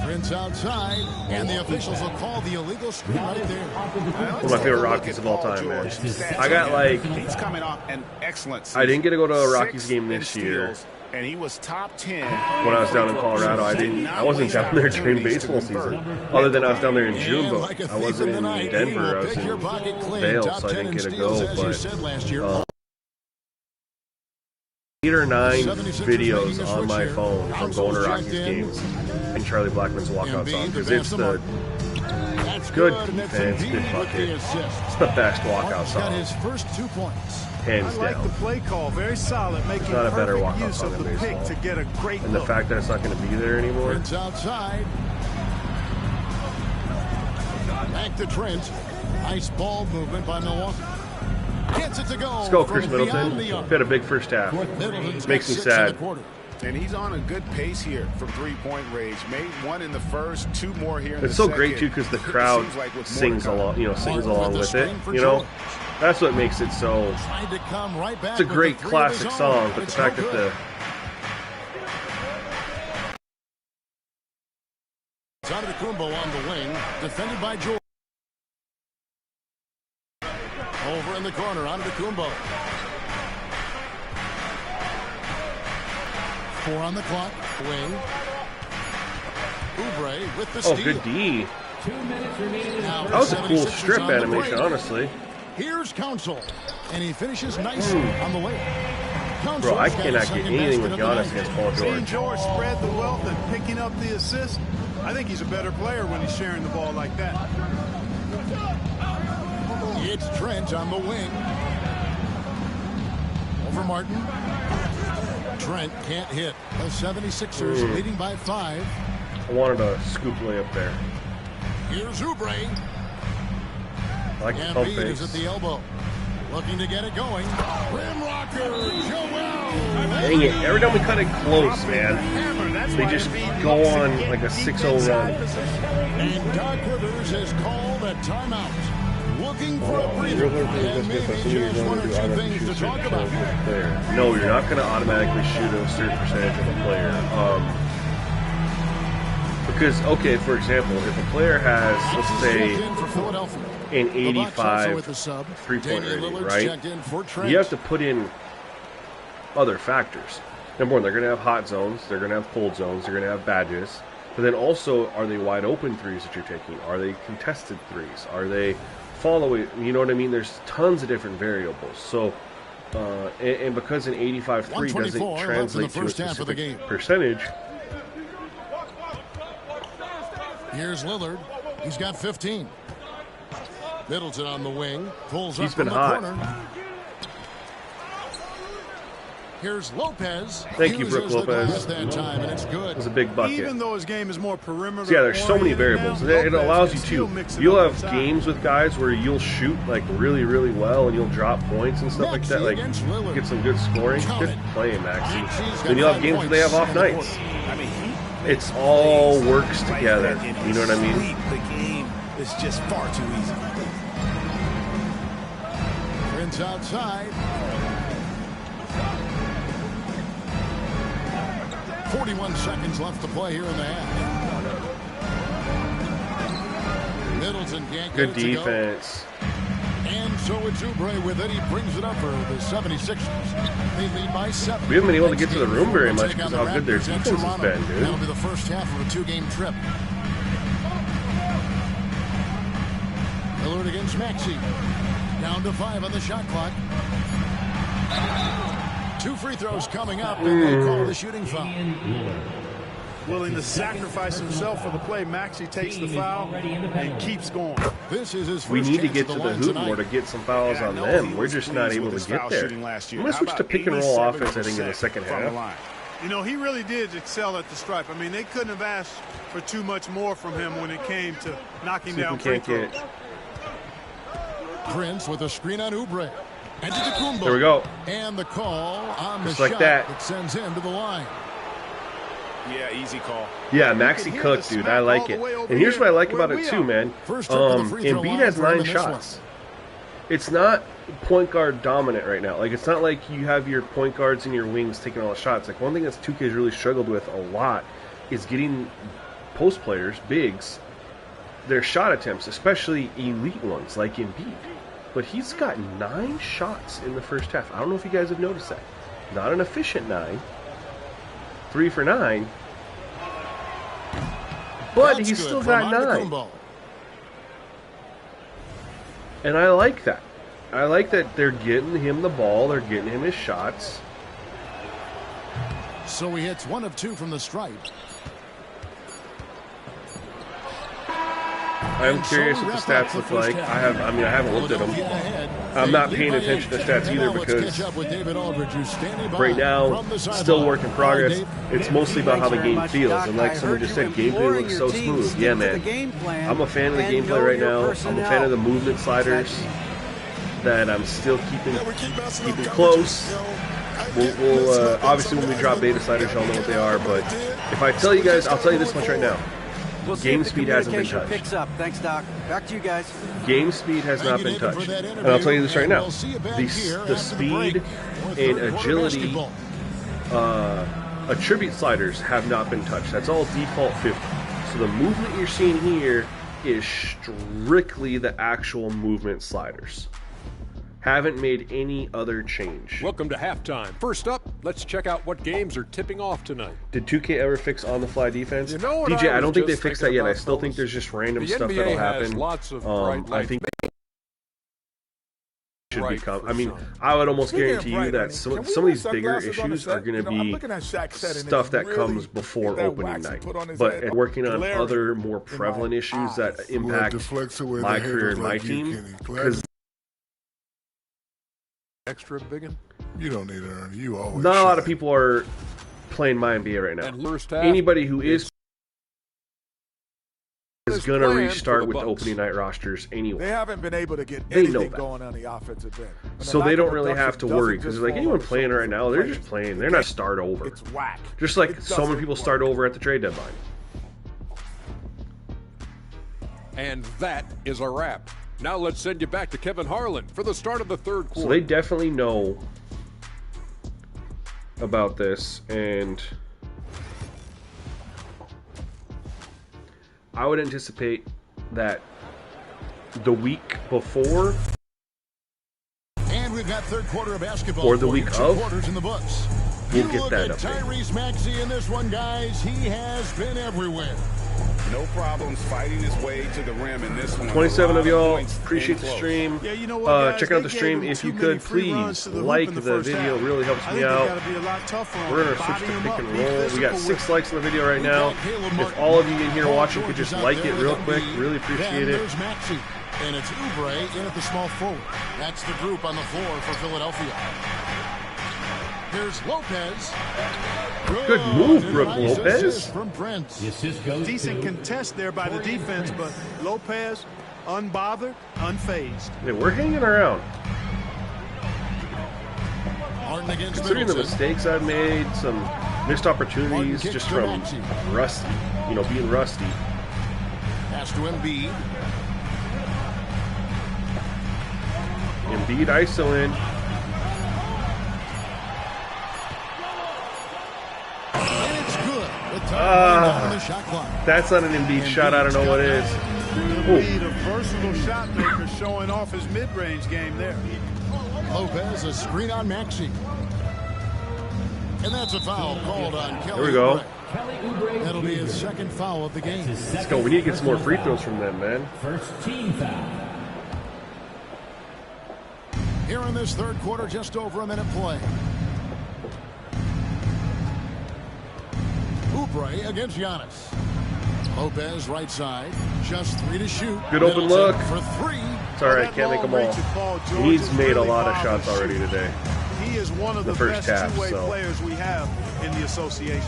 Prince outside, and the officials will call the illegal screen right there. One of my favorite Rockies of all time, man. I got like, He's coming off an excellent I didn't get to go to a 6 Rockies game this in year. steals, and he was top 10 When I was down in Colorado, I wasn't down there during baseball season. Other than I was down there in June, And but like a I thief wasn't the in night, he Denver. will I was pick your pocket in clean. Vail, Top so I 10 didn't in get to steals, go. as you But said last year. 8 or 9 76ers videos making a on switch my here. phone from going to Rockies Checked in. games and Charlie Blackmon's walkout Embiid song because to it's pass to the Martin. That's good and that's defense, Embiid good with bucket. the assist. it's the best walkout Martin's got song, his first 2 points. hands I like the down. play call. Very solid, making not a better perfect walk-off use song of the in pick baseball. to get a great And the look. fact that it's not going to be there anymore. Prince outside. Back to Trent. Nice ball movement by Milwaukee. Gets it to go. Let's go, Chris from beyond Middleton. the arc. Had a big first half. Middleton's Makes got me 6 in the sad. quarter. And he's on a good pace here from three-point range. Made 1 in the first, 2 more here in It's the so second. great too because the crowd Seems like with more to sings come. along, sings Martin along with the with it. screen for You know, George. that's what makes it so. Tried to come right back It's a with great the 3 of his classic own. song, but the It's fact no that good. the Antetokounmpo on the wing, defended by George. Over in the corner, Antetokounmpo. 4 on the clock. Wing. Oubre with the steal. good D. Now That was a cool 76ers strip on the animation, break. honestly. Here's Council, and he finishes nicely on the way. Bro, I cannot get anything with Giannis against Paul Seeing George. George spread the wealth and picking up the assist, I think he's a better player when he's sharing the ball like that. It's Trent on the wing. Over Martin. Trent can't hit. The 76ers leading by 5. I wanted a scoop layup there. Here's Oubre. I like the pump Embiid is at fakes. the elbow. Looking to get it going. Rim rocker, Joel. Dang it! Every time we cut it close, man, Hammer, that's they why just Embiid go looks to on get like a deep 6-0 inside run. position. And Doc Rivers has called a timeout. We'll looking for a breather. And maybe just one or two things to talk about. No, you're not going to automatically shoot a certain percentage of a player. Because, okay, for example, if a player has, let's say, an 85 three-point rating, right? You have to put in other factors. Number one, they're going to have hot zones, they're going to have cold zones, they're going to have badges. But then also, are they wide open threes that you're taking? Are they contested threes? Are they following? You know what I mean? There's tons of different variables. So, and because an 85 three doesn't translate to a specific percentage. Here's Lillard. He's got 15. Middleton on the wing. Pulls He's up been from the hot. corner. Here's Lopez. Thank you, Brook Lopez. That time, and it's good. It was a big bucket. Even though his game is more perimeter. So yeah, there's so many variables. Now, It allows you Lopez to. You'll have games with guys where you'll shoot like really, really well, and you'll drop points and stuff like that. Like get some good scoring. Good play, Maxey. Then you'll have games where they have off nights. I mean, It's all works together. You know what I mean? The game is just far too easy. Prince outside. 41 seconds left to play here in the half. Middleton can't Good get it defense. to go. And so it's Oubre with it. He brings it up for the 76ers. They lead by 7. We haven't been able to get to the room very much Take because on how the good their Raptors at defense has Toronto. been, dude. That'll be the first half of a 2-game trip. Lillard against Maxey. Down to 5 on the shot clock. 2 free throws coming up, and they call the shooting foul. Willing to sacrifice himself for the play. Maxey takes the foul and keeps going. This is his first We need to chance get at to the line hoop tonight. more to get some fouls on them. We're just not able to get there. I'm going to switch to pick and roll offense, I think, in the second half. You know, he really did excel at the stripe. I mean, they couldn't have asked for too much more from him when it came to knocking See if down we free can't throws. get. Prince with a screen on Oubre. And to Kumbo. There we go. And the call on the Just like shot that. sends him to the line. Yeah, easy call. Yeah, Maxey cooked, dude. I like it. And here's what I like about it, too, man. Embiid has 9 shots. It's not point guard dominant right now. Like, it's not like you have your point guards and your wings taking all the shots. Like, one thing that 2K's really struggled with a lot is getting post players, bigs, their shot attempts, especially elite ones like Embiid. But he's got 9 shots in the first half. I don't know if you guys have noticed that. Not an efficient 9. 3 for 9. But That's he's good still from got 9. Kumbo. And I like that. I like that they're getting him the ball. They're getting him his shots. So he hits 1 of 2 from the stripe. I'm curious what the stats look like. I haven't looked at them. I'm not paying attention to stats either because right now, still work in progress. It's mostly about how the game feels. And like someone just said, gameplay looks so smooth. Yeah, man. I'm a fan of the gameplay right now. I'm a fan of the movement sliders that I'm still keeping close. We'll obviously when we drop beta sliders, y'all know what they are. But if I tell you guys, I'll tell you this much right now. Game speed hasn't been touched. Picks up. Thanks, Doc. Back to you guys. Game speed has not been touched. And I'll tell you this right now. The speed and agility attribute sliders have not been touched. That's all default 50. So the movement you're seeing here is strictly the actual movement sliders. Haven't made any other change. Welcome to halftime. First up, let's check out what games are tipping off tonight. Did 2K ever fix on-the-fly defense? You know what DJ, I was don't think they just fixed that thinking yet. I about, still think fellas? there's just random The stuff NBA that'll has happen. lots of bright I lights. think should Right, become. for I mean, sure. I would almost Speaking of guarantee you bright that lighting, some can we of wear these bigger sunglasses on the issues set? are going You to know, I'm be looking at Shaq setting stuff it that really comes before that opening wax he night. put on his But head. working on Glaring other more prevalent issues that impact my career and my team, because Extra biggin. You don't need to earn. You always. not a lot of shine. people are playing my NBA right now. And first half, Anybody who is It's going to planned restart for the with the Bucks. opening night rosters anyway. They haven't been able to get They know anything that. going on the offensive end. And So the they lack don't of really have to production worry doesn't because just like fall anyone on the playing shoulders right of now, the they're players. just playing. They're not start over. It's whack. Just like It so many doesn't people work. start over at the trade deadline. And that is a wrap. Now let's send you back to Kevin Harlan for the start of the third quarter. So they definitely know about this, and I would anticipate that the week before And we've got third quarter of basketball or the for you. week Two of, quarters in the books. we'll You get look that at update. Tyrese Maxey in this one, guys. He has been everywhere. No problems fighting his way to the rim in this one. 27 of A lot y'all points appreciate in the close. stream. Yeah, you know what, guys? Check out the They stream gave him if you too many could. free runs Please to the hoop like in the first video. half. It really helps I me think they out. gotta be a lot tougher on We're him, gonna switch body to him pick up, and be roll. We got physical 6 with likes in the video right now. If all of you in here watching could just like it real quick, really appreciate Then it. there's Maxey, and it's Oubre in at the small forward. That's the group on the floor for Philadelphia. Here's Lopez. Good move, And Brook a nice Lopez. assist from Brent. decent contest there by the defense, but Lopez, unbothered, unfazed. Yeah, we're hanging around. Harden against Considering the Middleton. mistakes I've made, some missed opportunities Harden just kicks to from Maxey. rusty, being rusty. Pass to Embiid. Embiid ISO in. And it's good. With time running down on the shot clock. That's not an Embiid shot. I don't know what it is. Embiid, a versatile shot maker, showing off his mid-range game there. Lopez, a screen on Maxey. And that's a foul called on Kelly. There we go. Oubre. That'll be his second foul of the game. Let's go. We need to get some more free throws from them, man. First team foul. Here in this third quarter, just over a minute play. Oubre against Giannis. Lopez right side, just 3 to shoot. Good open Middleton look. for 3. It's all right. Can't make them all. He's made a lot of shots already today. He is one of The the first best half, two-way so. players we have in the association.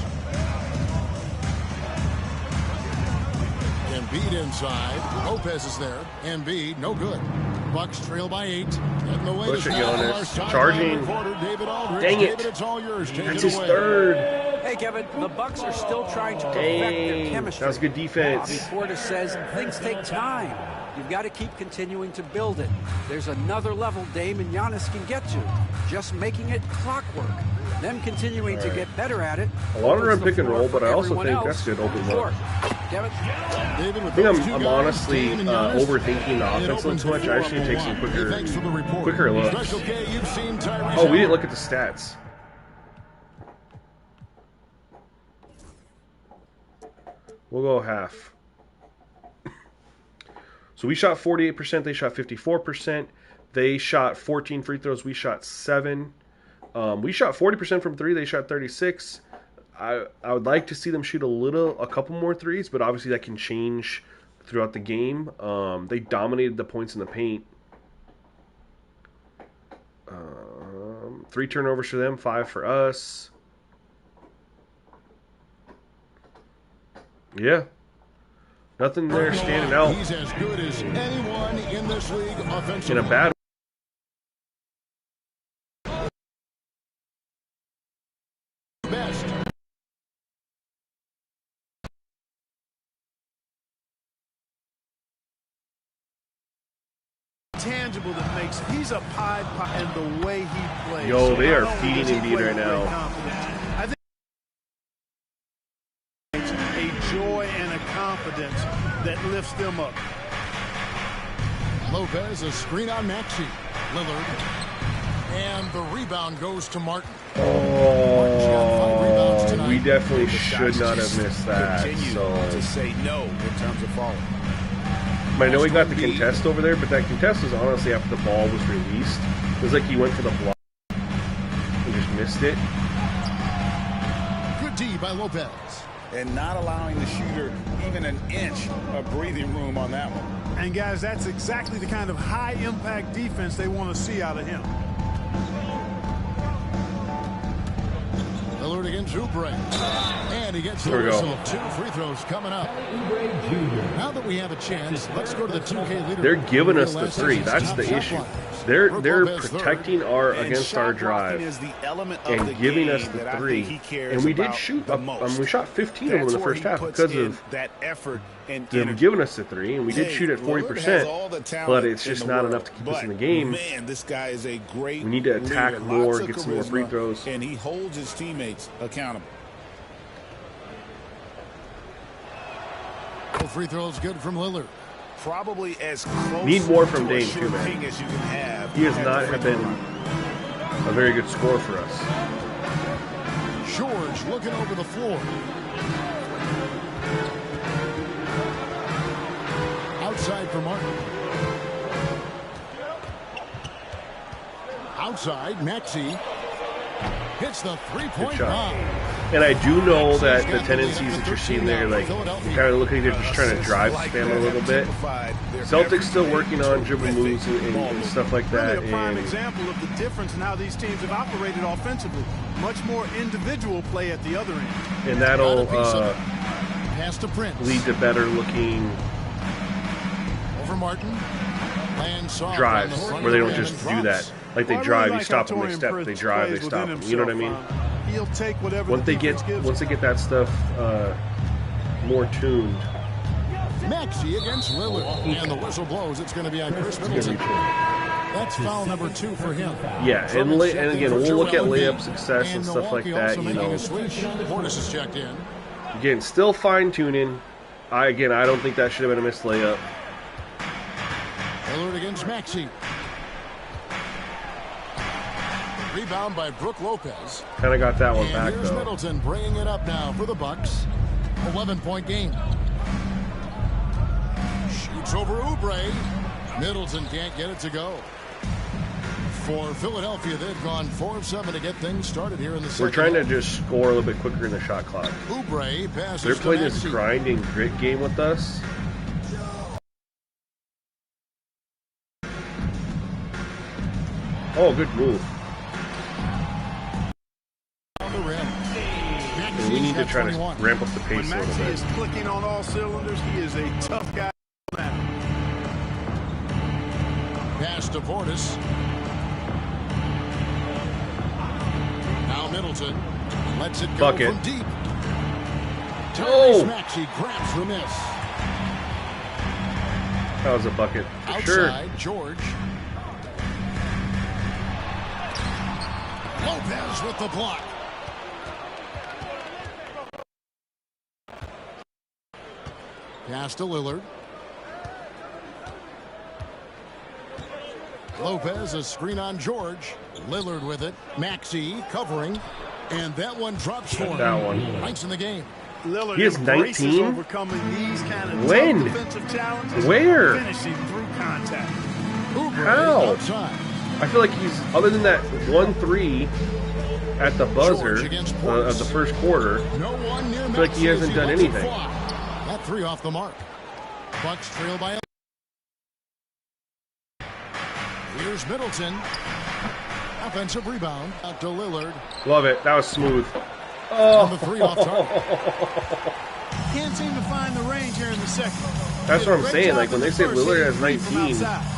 Embiid inside. Lopez is there. Embiid, no good. Bucks trail by 8. And the way Push to it, snap Giannis. our sideline Charging. reporter, David Aldridge. Dang it. David, it's all yours. Take That's it his away. third. Hey, Kevin, the Bucks are still trying to perfect their Dang. chemistry. That was good defense. Bobby Portis says things take time. You've got to keep continuing to build it. There's another level Dame and Giannis can get to. Just making it clockwork. Them continuing to get better at it. I want to run opens the pick and floor roll, for but I also everyone think else that's good open to look. work. Kevin? David, with I think those two I'm guys, honestly Dame and Giannis, overthinking the it offense a opens little too the much. I floor should up take a some one. Hey, thanks for the report. quicker looks. Special K, you've seen Tyrese Oh, we didn't Halliburton. look at the stats. We'll go half. So we shot 48%. They shot 54%. They shot 14 free throws. We shot 7. We shot 40% from 3. They shot 36. I would like to see them shoot a couple more threes, but obviously that can change throughout the game. They dominated the points in the paint. 3 turnovers for them, 5 for us. Yeah. Nothing there standing out He's as good as anyone in this league offensively. in a bad Best. Tangible that makes he's a Pied Piper, and the way he plays. Yo, they are not only feeding does he Embiid play right with now. great confidence, I think a joy and a confidence that lifts them up. Lopez, a screen on Maxey. Lillard. And the rebound goes to Martin. Oh, we definitely should not have missed that. Continue So to say no in terms of falling. I know he got the contest over there, but that contest was honestly after the ball was released. It was like he went for the block and just missed it. Good D by Lopez. And not allowing the shooter even an inch of breathing room on that one. And guys, that's exactly the kind of high-impact defense they want to see out of him. Lillard against Oubre. And And he gets There we the go. whistle. 2 free throws coming up. Now that we have a chance, let's go to the 2K leader. They're giving us the 3. That's the issue. They're protecting our against our drive and giving us the 3. And we did shoot up. We shot 15 of them in the first half because of that effort and them giving us the 3, and we did shoot at 40%, but it's just not enough to keep us in the game. Man, this guy is a great We need to attack leader. more, Lots of get some more free charisma, throws. and he holds his teammates accountable. Free throws good from Lillard. Probably as close Need more from to a Dame, sure too, man. thing as you can have. He has not have been a very good scorer for us. George looking over the floor. Outside for Martin. Outside, Maxey hits the three-point bomb. And I do know that the tendencies that you're seeing there, like, you kind of look like they're just trying to drive spam a little bit. Celtics still working on dribble moves and stuff like that. Really a prime And example of the difference in how these teams have operated offensively. Much more individual play at the other end. and that'll Pass to Prince. lead to better looking Over Martin. Land soft drives on the front where they don't rim just and do drops. that. Like they Well, I drive, really you like stop how them, they Torian step, Prince they drive, they plays stop within them. You know what I mean? himself. He'll take whatever Once the they get defense gives him. that stuff more tuned, Maxey against Lillard. And the whistle blows. It's going to be on Chris it's gonna Middleton. be tuned. That's foul number 2 for him. Yeah, and again, we'll look at layup success and stuff like that. Also You making know, a switch. Portis is checked in. again, still fine tuning. I don't think that should have been a missed layup. Lillard against Maxey. Rebound by Brook Lopez. Kind of got that one And back here's though. Middleton bringing it up now for the Bucks. 11-point game. Shoots over Oubre. Middleton can't get it to go. For Philadelphia, they've gone 4 of 7 to get things started here in the second. We're trying to just score a little bit quicker in the shot clock. Oubre passes They're to playing this Maxey. grind and grit game with us. Oh, good move. On the rim. And we need to try to ramp up the When pace a little Maxey bit. is clicking on all cylinders, he is a tough guy. Pass to Portis. Now Middleton lets it go Bucket. from deep. Oh! Maxey grabs the miss. That was a bucket for sure. Outside, George. Lopez with the block. Pass to Lillard. Lopez, a screen on George. Lillard with it. Maxey covering. And that one drops for him. That one. Ninth in the game. Lillard He is embraces 19? overcoming these kind of When? tough defensive challenges. Where? Finishing through contact. Oubre How? outside. I feel like he's, other than that 1-3 at the buzzer George against of Portis. the first quarter, No one near I feel like he Maxey as hasn't done lets it anything. fly. That 3 off the mark. Bucks trail by. Here's Middleton. Offensive rebound out to Lillard. love it. That was smooth. On the 3 off target. Can't seem to find the range here in the second. That's what I'm Great saying. job Like when in they the say first, Lillard hitting has three from 19, outside.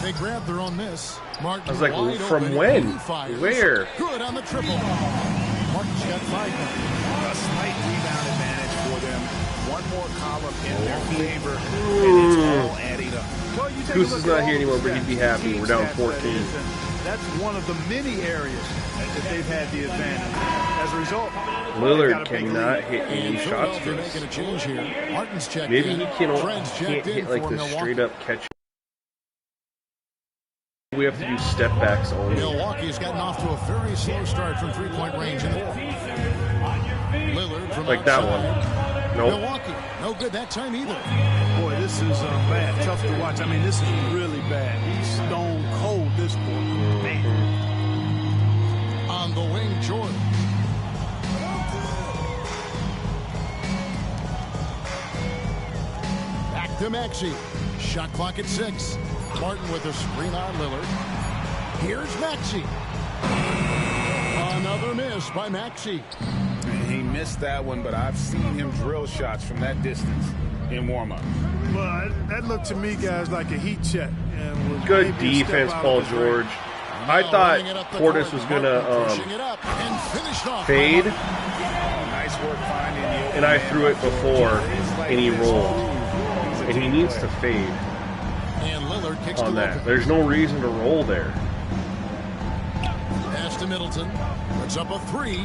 They grab their own miss. Martin I was like, wide from open, when? and he fires. Where? Good on the triple. Martin's got 5 now. A slight rebound advantage for them. One more column in their favor, and it's all adding up. Well, you take a Goose look is at not all here the anymore, but he'd be stats, happy. team We're down stats, 14. that is, and that's one of the many areas that they've had the advantage. As a result, Lillard cannot hit any shots Philadelphia for making a us. change here. Martin's checked Maybe in. he Fred's can't checked in hit like for the Milwaukee. straight up catch. We have to do step backs only. Milwaukee's gotten off to a very slow start from 3-point range. Lillard from Like that outside. one. Nope. Milwaukee, no good that time either. boy, this is bad. Tough to watch. I mean, this is really bad. He's stone cold this point. Man. On the wing, George. Back to Maxey. Shot clock at 6. Martin with a screen on Lillard. Here's Maxey. Another miss by Maxey. missed that one, but I've seen him drill shots from that distance in warm-up. Well, that looked to me, guys, like a heat check. And good defense, Paul George. I thought Portis was going to fade, Nice work finding the and I threw it before, and he rolled. And he needs to fade on that. There's no reason to roll there. Pass to Middleton. Puts up a 3.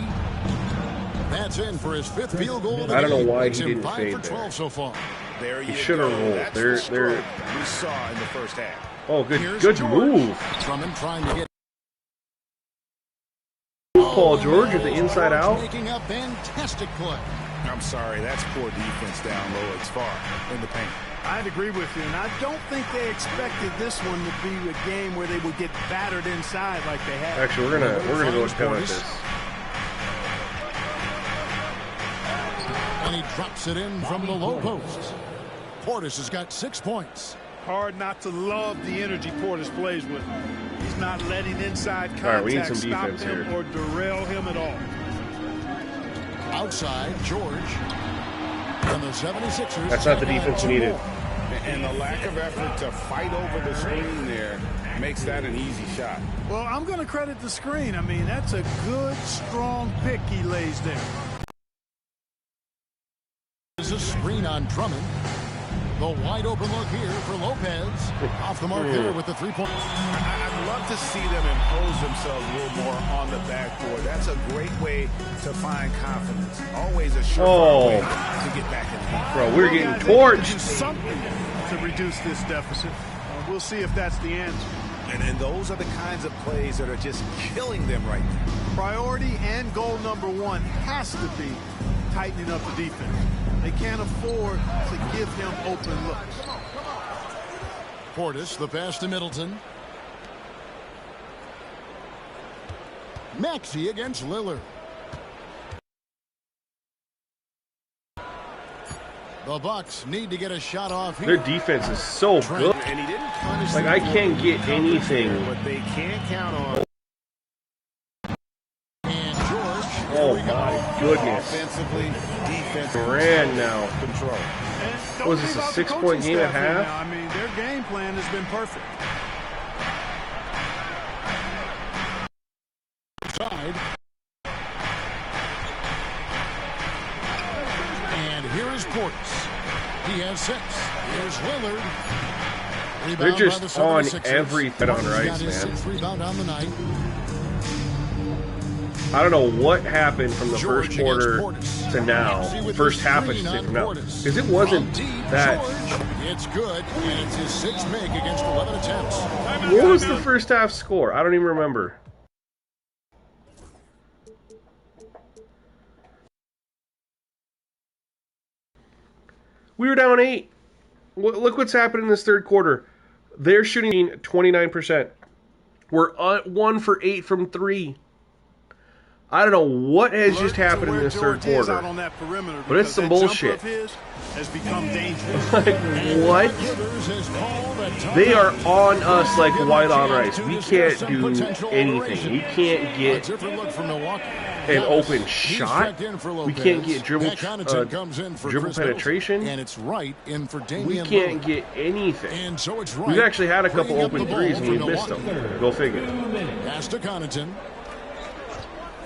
That's in for his 5th field goal. I don't know why he didn't fade there. So far. There He should have rolled. They're we saw in the first half. Oh, good move. Drummond trying to get Paul George with the inside out. Making a fantastic play. I'm sorry, that's poor defense down low. It's far in the paint. I'd agree with you, and I don't think they expected this one to be a game where they would get battered inside like they had. Actually, we're gonna go with this. And he drops it in from the low post. Portis has got 6 points. Hard not to love the energy Portis plays with. He's not letting inside contact All right, we need some stop defense him here. or derail him at all. Outside, George. And the 76ers. That's not the defense you needed. And the lack of effort to fight over the screen there makes that an easy shot. Well, I'm going to credit the screen. I mean, that's a good, strong pick he lays there. There's a screen on Drummond. The wide open look here for Lopez. Off the mark here with the 3-point. I'd love to see them impose themselves a little more on the backboard. That's a great way to find confidence. Always a surefire way to get back in the game. Bro, we're getting torched. Do something to reduce this deficit. We'll see if that's the answer. And those are the kinds of plays that are just killing them right now. Priority and goal number 1 has to be tightening up the defense. They can't afford to give him open looks. Portis, the pass to Middleton. Maxey against Lillard. The Bucks need to get a shot off here. Their defense is so good. And he didn't punish Like, I can't get anything. but they can't count on. And George. Oh my goodness. Offensively, defensively. Durant now. Control. And don't Was this leave a out the 6-point coaching game at staff here half? now. I mean, their game plan has been perfect. Side. And here is Portis. He has 6. Here's Lillard. Rebound They're by just the on 76ers. everything on He's Rice, got his man. 6th rebound on the night. I don't know what happened from the George first quarter against Portis. to now. Maxey with First the half, I screen should say, on from now. Portis. Because it wasn't From deep, that. George. It's good, and it's his 6th make against 11 attempts. What was the first half score? I don't even remember. We were down 8. Look what's happened in this third quarter. They're shooting 29%. We're 1 for 8 from 3. I don't know what has just happened in this third quarter. But it's some bullshit. Has become dangerous. Like, what? They are on us like white on rice. We can't do anything. We can't get an open shot. We can't get dribble penetration. And it's right in for Damian We can't get anything. And so it's right. We've actually had a couple Bringing up open the ball threes and we for missed them. Milwaukee. Go figure. Pass to Connaughton.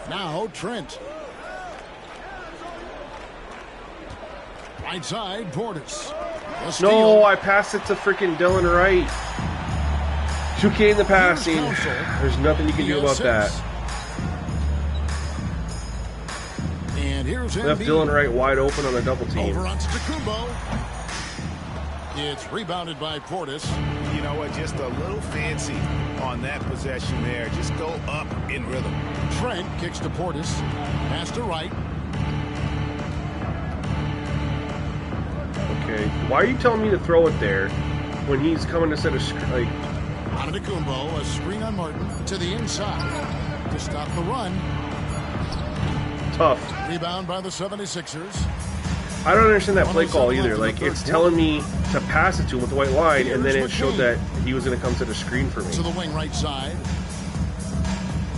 Now Trent. Right side, Portis. No, I passed it to freaking Dylan Wright. 2K in the passing. There's nothing you can do about that. And here's Left Dylan Wright wide open on a double team. Over onto Tacumbo. It's rebounded by Portis. You know what? Just a little fancy on that possession there. Just go up in rhythm. Trent kicks to Portis. Pass to Wright. Okay. Why are you telling me to throw it there when he's coming to set a screen? Like, Antetokounmpo, a screen on Martin to the inside to stop the run. tough. Rebound by the 76ers. I don't understand that play call either. Like, it's telling me to pass it to him with the white line, and then it showed that he was going to come to the screen for me. To the wing right side.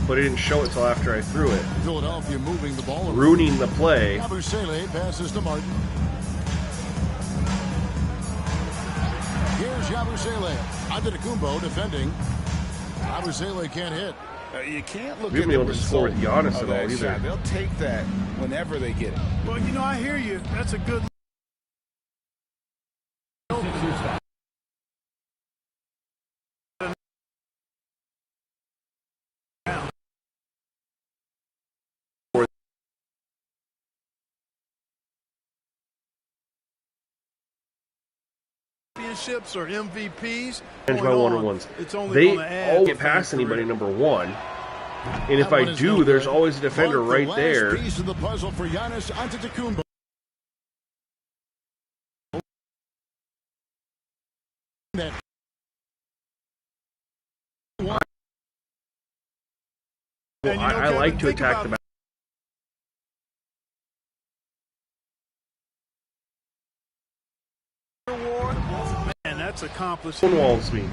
but it didn't show it till after I threw it, Philadelphia moving the ball. ruining the play. Yabusele passes to Martin. Here's Yabusele. Antetokounmpo defending. Yabusele can't hit. You can't look We at haven't been able to score with Giannis at all either. They'll take that whenever they get it. Well, you know, I hear you. That's a good. Championships or MVPs. Change my one-on-ones. They all get past anybody number one. And if I do, there's always a defender right there. Piece of the puzzle for Giannis Antetokounmpo. Well, I like to attack the back. Man, that's accomplished. Walls me.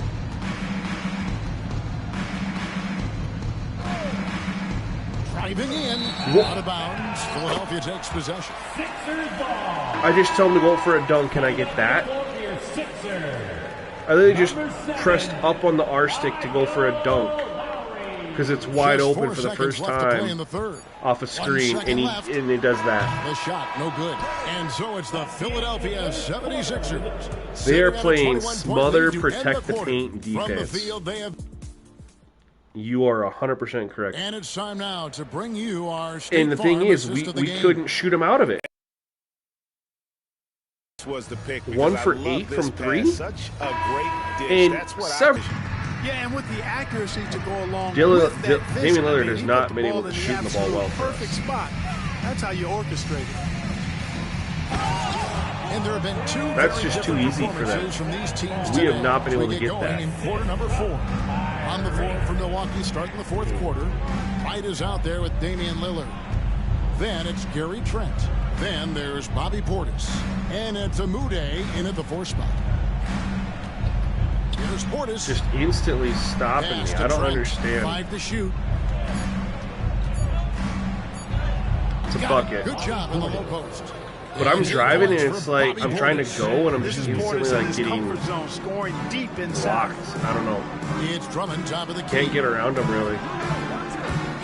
Driving in, out of bounds. Philadelphia takes possession. I just tell them to go for a dunk. Can I get that? I literally just pressed up on the R stick to go for a dunk because it's wide open for the first time off a screen, and it does that. The shot, no good. And so it's the Philadelphia 76ers. They are playing smother, protect the paint defense. You are 100% correct. And it's time now to bring you our And the thing is, we couldn't shoot them out of it. Was the pick 1 for 8 from 3. Such a great dish. And That's what several. Yeah, and with the accuracy to go along Damian with that vision, Damian Lillard has he not put been the able ball to in shoot the ball absolute well for us. perfect spot. That's how you orchestrate it. And there have been two That's just too easy for them. from these teams We have today not been able to get going that. in quarter number 4. On the floor for Milwaukee starting the fourth quarter. Wright is out there with Damian Lillard. Then it's Gary Trent. Then there's Bobby Portis. And it's Amude in at the 4 spot. Here's Portis. Just instantly stopping me. I don't understand. 5 to shoot. It's a bucket. Good job in the low post. But I'm driving and it's like I'm trying to go and I'm This just is instantly Portis in like his getting comfort zone, scoring deep inside. blocked. I don't know. It's Drummond, top of the key. Can't get around him really.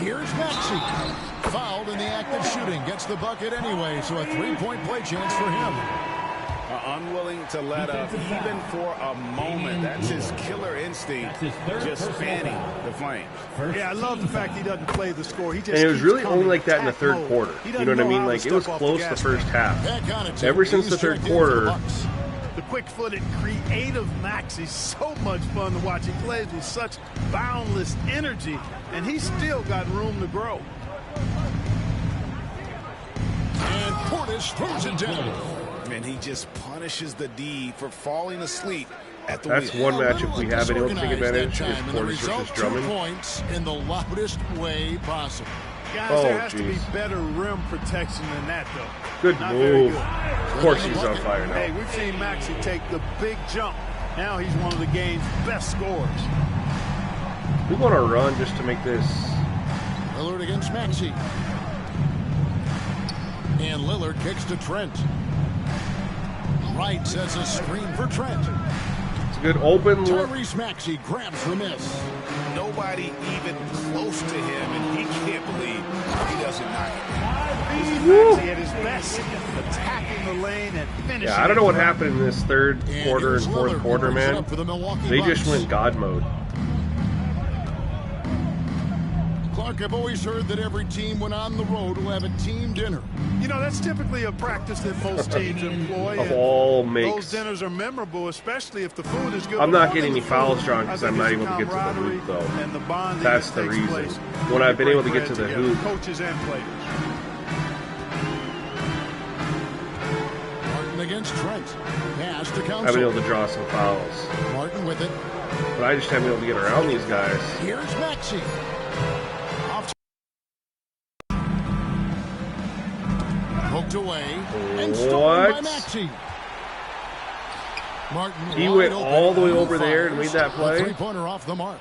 Here's Maxey. Fouled in the act of shooting. Gets the bucket anyway, so a 3-point play chance for him. Unwilling to let up even for a moment. That's his killer instinct, just fanning the flames. Yeah, I love the fact he doesn't play the score. He just And it was keeps really coming, only like that in the attack third mode. quarter. He You doesn't know what I know mean? how to Like it was step off the close the gas first pedal. half. Back on it, Ever since the he's third checked in for the quarter, Bucks. The quick-footed, creative Max is so much fun to watch. He plays with such boundless energy, and he's still got room to grow. And Portis throws it down. And he just punishes the D for falling asleep at the That's wheel. one matchup we have been able to take advantage is And the Portis result, versus 2 Drummond. points in the loudest way possible. Guys, Oh, there has to be geez. better rim protection than that, though. Good Not very move. good. Of course he's on fire Hey, now. we've seen Maxey take the big jump. Now he's one of the game's best scorers. We want to run just to make this. Lillard against Maxey. And Lillard kicks to Trent. Wright sets a screen for Trent. It's a good open look. Tyrese Maxey grabs the miss. Nobody even close to him, and he can't believe he doesn't knock it. This is Maxey at his best, attacking the lane and finishing. Yeah, I don't know what it. happened in this third quarter and here's fourth Lillard, quarter, who brings it man. up for the Milwaukee They Bucks. just went God mode. Clark, I've always heard that every team when on the road will have a team dinner. You know, that's typically a practice that most teams employ. Of and all those makes. dinners are memorable, especially if the food is good. I'm But not more getting than any the fouls food, drawn I because think I'm not it's able to get to the camaraderie hoop, though. and the bonding That's that the takes reason. place When I've been break able to get bread to the together, hoop, coaches and players. Martin against Trent. Pass to I've been Council. able to draw some fouls. Martin with it. But I just haven't been able to get around these guys. Here's Maxey. Off to poked away and stolen by What? Maxey. Martin He wide went open all the way and over there and fires made that a play? three-pointer off the mark.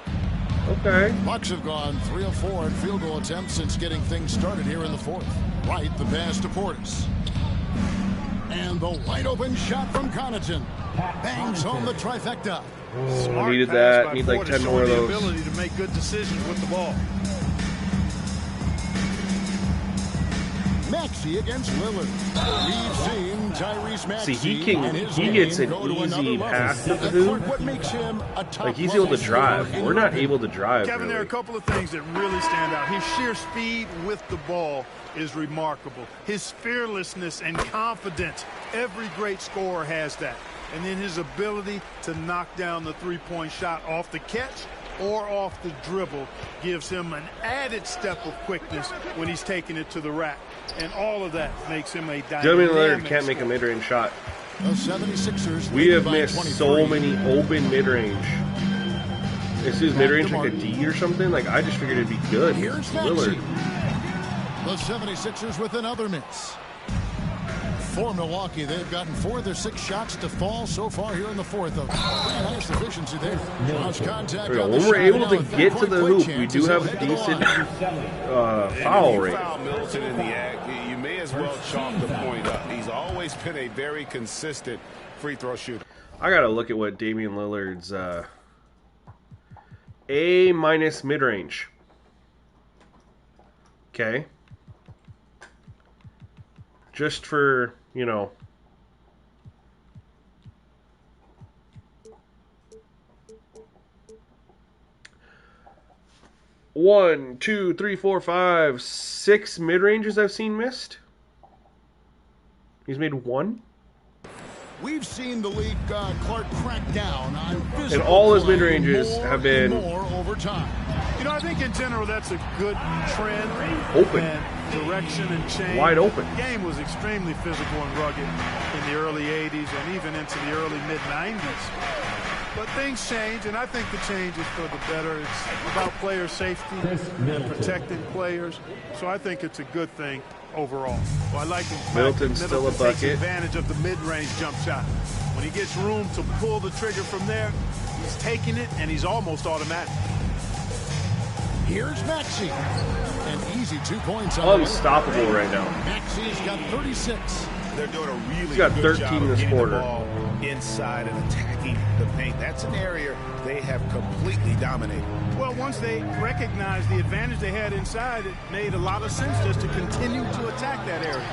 Okay. Bucks have gone 3 of 4 in field goal attempts since getting things started here in the fourth. Right, the pass to Portis. And the wide open shot from Connaughton. Bangs home the trifecta. Oh, needed that. Need like 10 more of those. The ability to make good decisions with the ball. Maxey against Lillard. We've seen Tyrese Maxey. See, he gets an easy pass to the hoop. What makes him a top Like, he's able to drive. We're not able to drive, Kevin, there are a really. couple of things that really stand out. His sheer speed with the ball is remarkable. His fearlessness and confidence. Every great scorer has that. And then his ability to knock down the three-point shot off the catch or off the dribble gives him an added step of quickness when he's taking it to the rack. And all of that makes him a dynamic Damian Lillard can't make a mid-range shot. The 76ers We have by missed 23. so many open mid-range. Is his mid-range like a D or something? Like, I just figured it'd be good. Here's Lillard. The 76ers with another miss. For Milwaukee, they've gotten 4 of their 6 shots to fall so far here in the fourth. Of nice efficiency there. Cross contact on the When we're shot. able to Now, get to the hoop, we chance do is have a ahead of the decent line. foul rate. Foul Middleton in the act. You may as well chalk the point up. He's always been a very consistent free throw shooter. I gotta look at what Damian Lillard's A- mid-range. Okay. Just for, you know. One, two, three, four, five, 6 mid-ranges I've seen missed. He's made 1. We've seen the league, Clark, crack down on physical And all his play mid-ranges more have and been more over time. You know, I think in general that's a good trend. Open. And direction and change. Wide open. The game was extremely physical and rugged in the early 80s and even into the early mid-90s. But things change, and I think the change is for the better. It's about player safety and protecting players. So I think it's a good thing overall. Well, I like the fact that Middleton's still a Middleton takes bucket. advantage of the mid-range jump shot. When he gets room to pull the trigger from there, he's taking it, and he's almost automatic. Here's Maxey. An easy 2 points on Unstoppable right now. Maxey's got 36. They're doing a really He's got good 13 job of this getting quarter. the ball inside and attacking the paint. That's an area they have completely dominated. Well, once they recognized the advantage they had inside, it made a lot of sense just to continue to attack that area.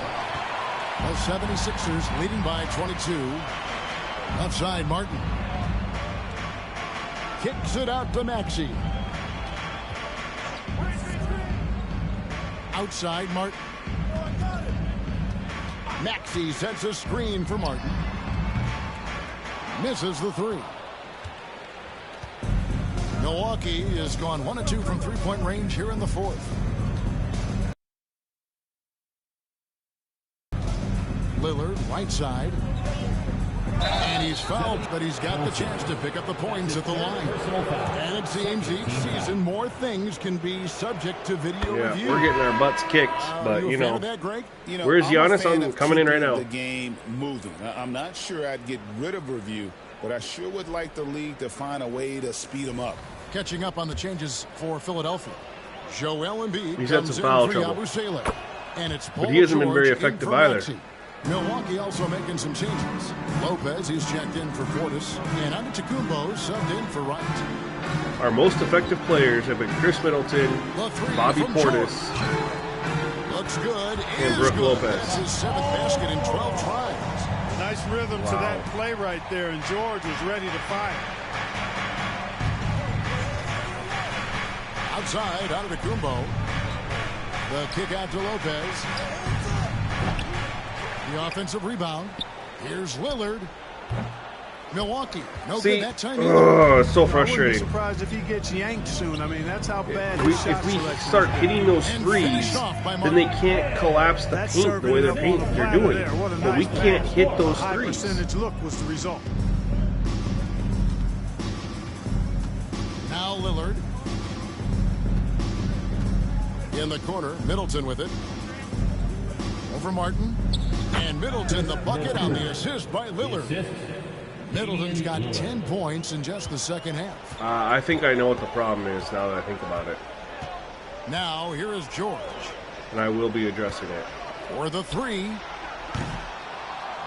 The 76ers leading by 22. Outside Martin. Kicks it out to Maxey. Outside Martin. Maxey sets a screen for Martin. Misses the 3. Milwaukee has gone 1 of 2 from three-point range here in the fourth. Lillard, right side. And he's fouled, but he's got the chance to pick up the points at the line. And it seems each season more things can be subject to video review. We're getting our butts kicked, but you you a fan know. of that, Greg? You know, Where's I'm a Giannis? fan I'm of coming in right keeping now. The game moving. I'm not sure I'd get rid of review, but I sure would like the league to find a way to speed them up. Catching up on the changes for Philadelphia. Joel Embiid He's had comes some in foul for trouble. Yabusele. And it's Paul But he hasn't been very George in effective for either. Maxey. Milwaukee also making some changes. Lopez, he's checked in for Portis. And Antetokounmpo subbed in for Wright. Our most effective players have been Chris Middleton, The 3 Bobby from Portis, George. Looks good. and Is Brook good. Lopez. That's his 7th basket in 12 tries. Nice rhythm to Wow. that play right there, and George was ready to fire. Outside, Antetokounmpo. The kick out to Lopez. The offensive rebound. Here's Lillard. Milwaukee. No See, good that time either. oh, it's so I wouldn't be frustrating. surprised if he gets yanked soon. I mean, that's how bad We, his shot if we selection start is. hitting those And threes, finished off by then they Martin. can't collapse the That's paint the serving way it they're up on paint the they're platter doing. there. What a But we nice can't pass. hit those High threes. percentage look was the result. Now Lillard. In the corner, Middleton with it. Over Martin. And Middleton the bucket on the assist by Lillard. Middleton's got 10 points in just the second half. I think I know what the problem is now that I think about it. Now, here is George. And I will be addressing it. For the three.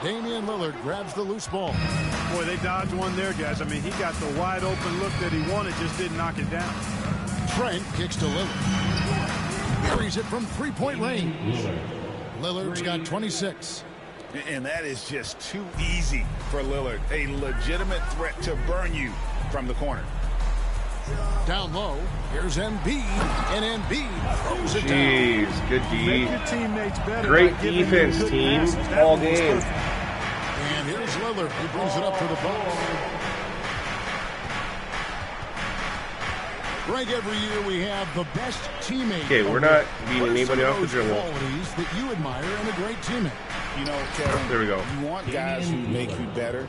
Damian Lillard grabs the loose ball. Boy, they dodged one there, guys. I mean, he got the wide open look that he wanted, just didn't knock it down. Trent kicks to Lillard. Carries it from three-point range. Lillard's got 26. And that is just too easy for Lillard. A legitimate threat to burn you from the corner. Down low, here's Embiid, and Embiid throws it Jeez, down. good D. Make your teammates better. Great defense, team. All game. And here's Lillard, who brings it up for the Bucks. Greg, every year we have the best teammate. Okay, we're not beating anybody off the dribble. Qualities that you admire in a great teammate. You know, Kevin, there we go. You want guys who make you better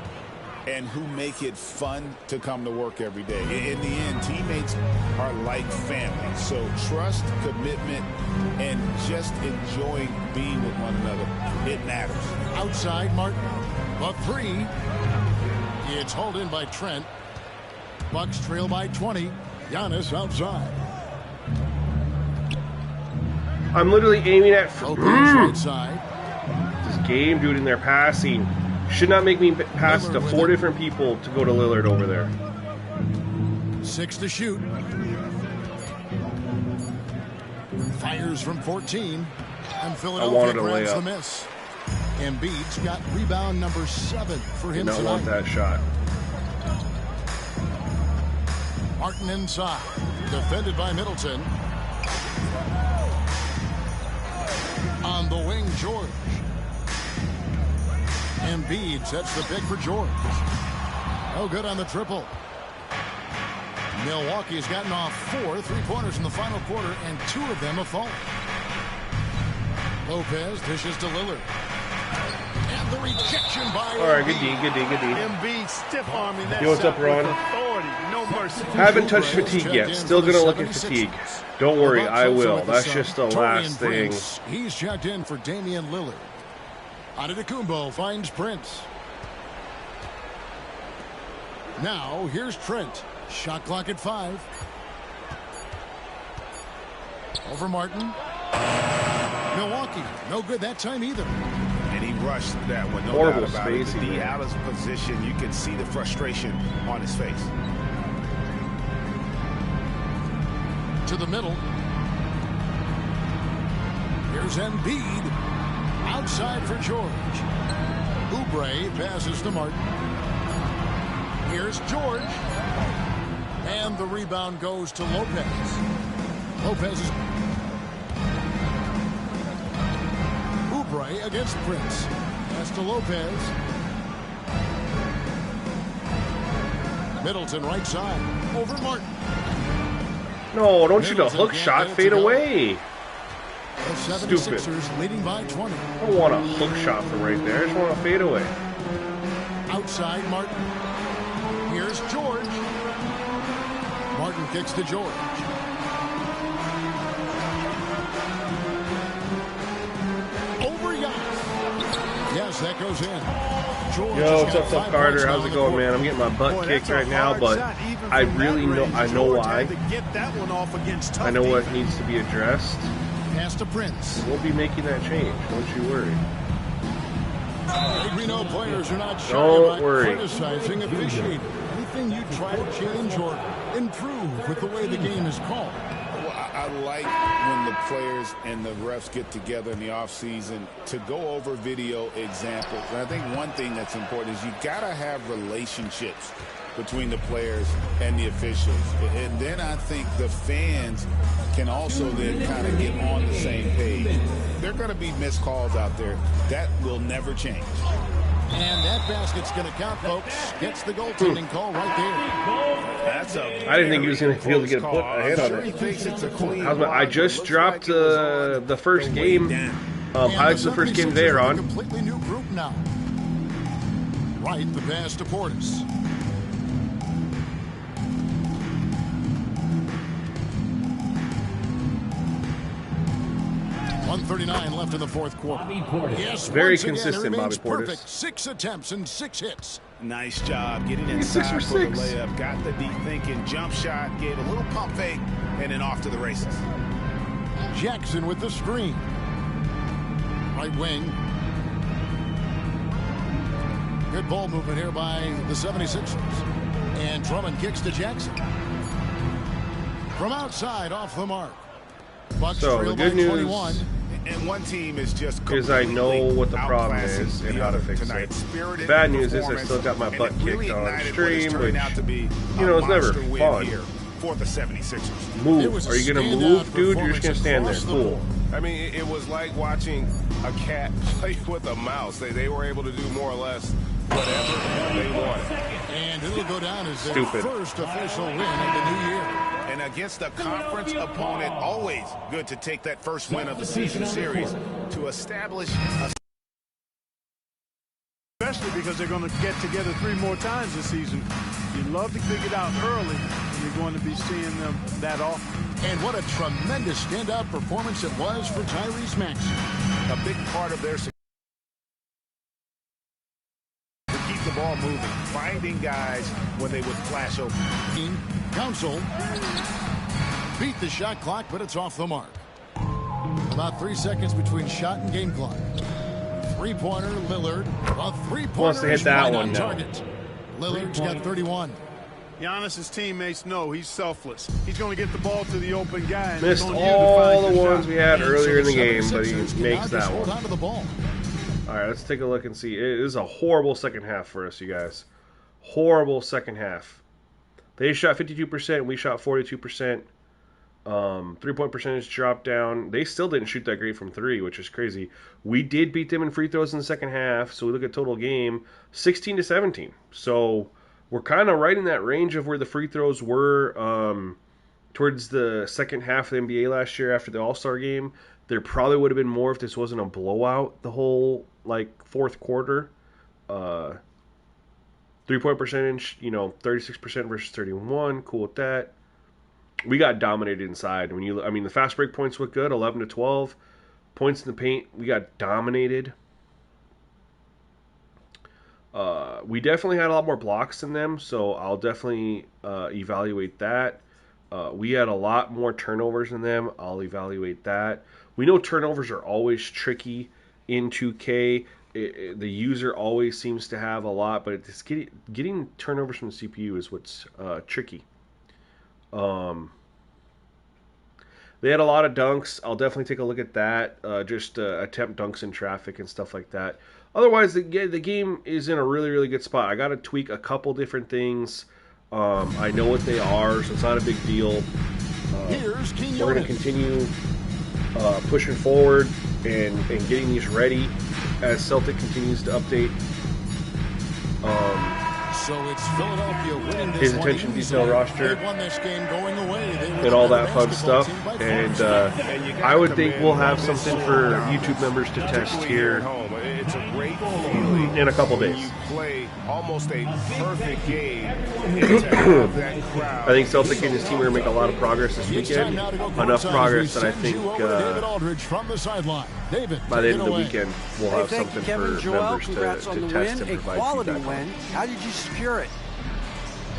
and who make it fun to come to work every day. In the end, teammates are like family. So trust, commitment, and just enjoying being with one another. It matters. Outside, Martin. The three. It's hauled in by Trent. Bucks trail by 20. Giannis outside. I'm literally aiming at right side. This game, dude, in their passing. Should not make me pass to 4 different people to go to Lillard over there. 6 to shoot. Fires from 14. And Philadelphia grabs the miss. Embiid's got rebound number 7 for him tonight. Did not want that shot. Martin inside. Defended by Middleton. On the wing, George. Embiid sets the pick for George. No good on the triple. Milwaukee's gotten off 4 3-pointers in the final quarter, and 2 of them have fallen. Lopez dishes to Lillard. And the rejection by All right, good D, good D, good D. Embiid stiff-arming that Yo, what's up, shot Ron? with authority. No mercy. Haven't touched fatigue yet. Still going to look at fatigue. Don't worry, I will. That's just the last thing. He's checked in for Damian Lillard. Antetokounmpo finds Prince. Now, here's Trent. Shot clock at 5. Over Martin. Milwaukee, no good that time either. And he rushed that one. No Horrible doubt about it. spacing. The out of position, you can see the frustration on his face. To the middle. Here's Embiid. Outside for George. Oubre passes to Martin. Here's George. And the rebound goes to Lopez. Lopez is... Oubre against Prince. Pass to Lopez. Middleton right side. Over Martin. No, don't shoot a hook shot. Fade away. The Stupid. 76ers leading by 20. I don't want a hook shot from right there. I just want a fade away. Outside Martin. Here's George. Martin kicks to George. Over Giannis. Yes, that goes in. George Yo, what's up, Carter? How's it going, man? I'm getting my butt kicked right now, but I really know. I know why. I know what needs to be addressed. Pass to Prince. We'll be making that change. Don't you worry. We know players are not shy Don't about worry. criticizing officiating. Anything you try to change or improve with the way the game is called. Well, I like when the players and the refs get together in the offseason to go over video examples. And I think one thing that's important is you got to have relationships between the players and the officials. And then I think the fans can also then kind of get on the same page. There are going to be missed calls out there. That will never change. And that basket's going to count, folks. Gets the goaltending call right there. That's a I didn't think he was going to be able to get a hit on it. I just dropped the first game. Highlights of the first game today, Ron. Completely new group now. Right, the pass to Portis. 1:39 left in the fourth quarter. Yes, Very once again, consistent, it remains Bobby Portis. perfect. 6 attempts and 6 hits. Nice job getting He's 6 inside for for the 6. layup. Got the deep thinking jump shot, gave a little pump fake, and then off to the races. Jackson with the screen. Right wing. Good ball movement here by the 76ers. And Drummond kicks to Jackson. From outside, off the mark. Bucks So the trail good by news 21. And one team is just is I know what the problem outclassing is and the how to other fix tonight. it. Spirited Bad news is I performance, still got my and butt it really kicked on ignited what stream, has turned which, out to be you know, a it's never monster win fun. here for the 76ers. Move. Are you going to move, dude? You're just going to stand there. Cool. I mean, it was like watching a cat play with a mouse. They were able to do more or less whatever they wanted. And it'll go down as their Stupid. first official win of the new year. And against a conference opponent, always good to take that first win of the season series to establish a... Especially because they're going to get together 3 more times this season. You love to kick it out early, and you're going to be seeing them that often. And what a tremendous standout performance it was for Tyrese Maxey. A big part of their success to keep the ball moving, finding guys when they would flash open. Council beat the shot clock, but it's off the mark. About 3 seconds between shot and game clock. Three-pointer, Lillard. A three-pointer Wants to hit is that right one on now. target. Lillard's got 31. Giannis's teammates know he's selfless. He's going to get the ball to the open guy. And Missed it's on you to all find the your ones shot. we had earlier in the game, So but he 76ers can makes now that just hold one. on to the ball. All right, let's take a look and see. It is a horrible second half for us, you guys. Horrible second half. They shot 52%. We shot 42%. 3-point percentage dropped down. They still didn't shoot that great from 3, which is crazy. We did beat them in free throws in the second half. So we look at total game, 16-17. So we're kind of right in that range of where the free throws were towards the second half of the NBA last year after the All-Star game. There probably would have been more if this wasn't a blowout the whole fourth quarter. 3-point percentage, 36% versus 31. Cool with that. We got dominated inside. The fast break points look good, 11-12. Points in the paint, we got dominated. We definitely had a lot more blocks than them, so I'll definitely evaluate that. We had a lot more turnovers than them. I'll evaluate that. We know turnovers are always tricky in 2K. The user always seems to have a lot, but it's getting turnovers from the CPU is what's tricky. They had a lot of dunks. I'll definitely take a look at that. Just attempt dunks in traffic and stuff like that. Otherwise, the game is in a really, really good spot. I got to tweak a couple different things. I know what they are, so it's not a big deal. We're going to continue pushing forward and getting these ready as Celtic continues to update. So it's Philadelphia winning this His attention detail roster They won this game going away. and all that fun stuff. And I would think we'll have something for YouTube members to test here It's a great feeling in a couple days. you play almost a perfect game. I I think Celtic and his team are going to make a lot of progress this weekend. Enough progress that I think from the sideline. David, by the end of the weekend we'll have Thank you, something Kevin for Joel. members Congrats to on the test win. and A provide quality feedback on. win. How did you secure it?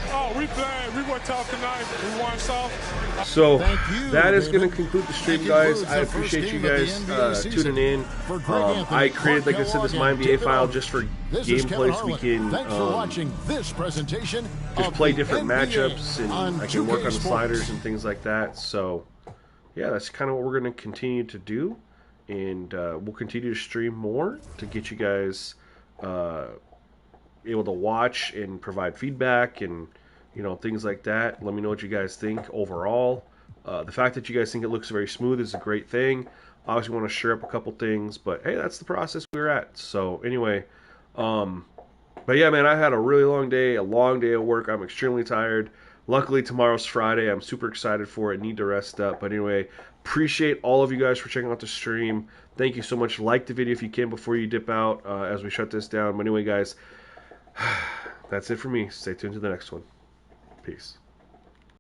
Oh, we played. We were tough tonight. We won soft. So Thank you, that is David. going to conclude the stream, That guys. concludes I the first appreciate you game of the guys NBA season. tuning in. For Greg Anthony, I created, like I said, this Clark My Kellogg, NBA file just for This is Kevin gameplay so we Harlan. can Thanks for watching this presentation just of play the different NBA matchups, and on I can work 2K on the Sports. sliders and things like that. So yeah, that's kind of what we're going to continue to do, and we'll continue to stream more to get you guys able to watch and provide feedback and things like that. Let me know what you guys think overall. The fact that you guys think it looks very smooth is a great thing. Obviously want to share up a couple things, but hey, that's the process we're at. So anyway, but yeah, man, I had a really long day of work. I'm extremely tired. Luckily, tomorrow's Friday. I'm super excited for it. Need to rest up. But anyway, appreciate all of you guys for checking out the stream. Thank you so much. Like the video if you can before you dip out as we shut this down. But anyway, guys, that's it for me. Stay tuned to the next one. Peace.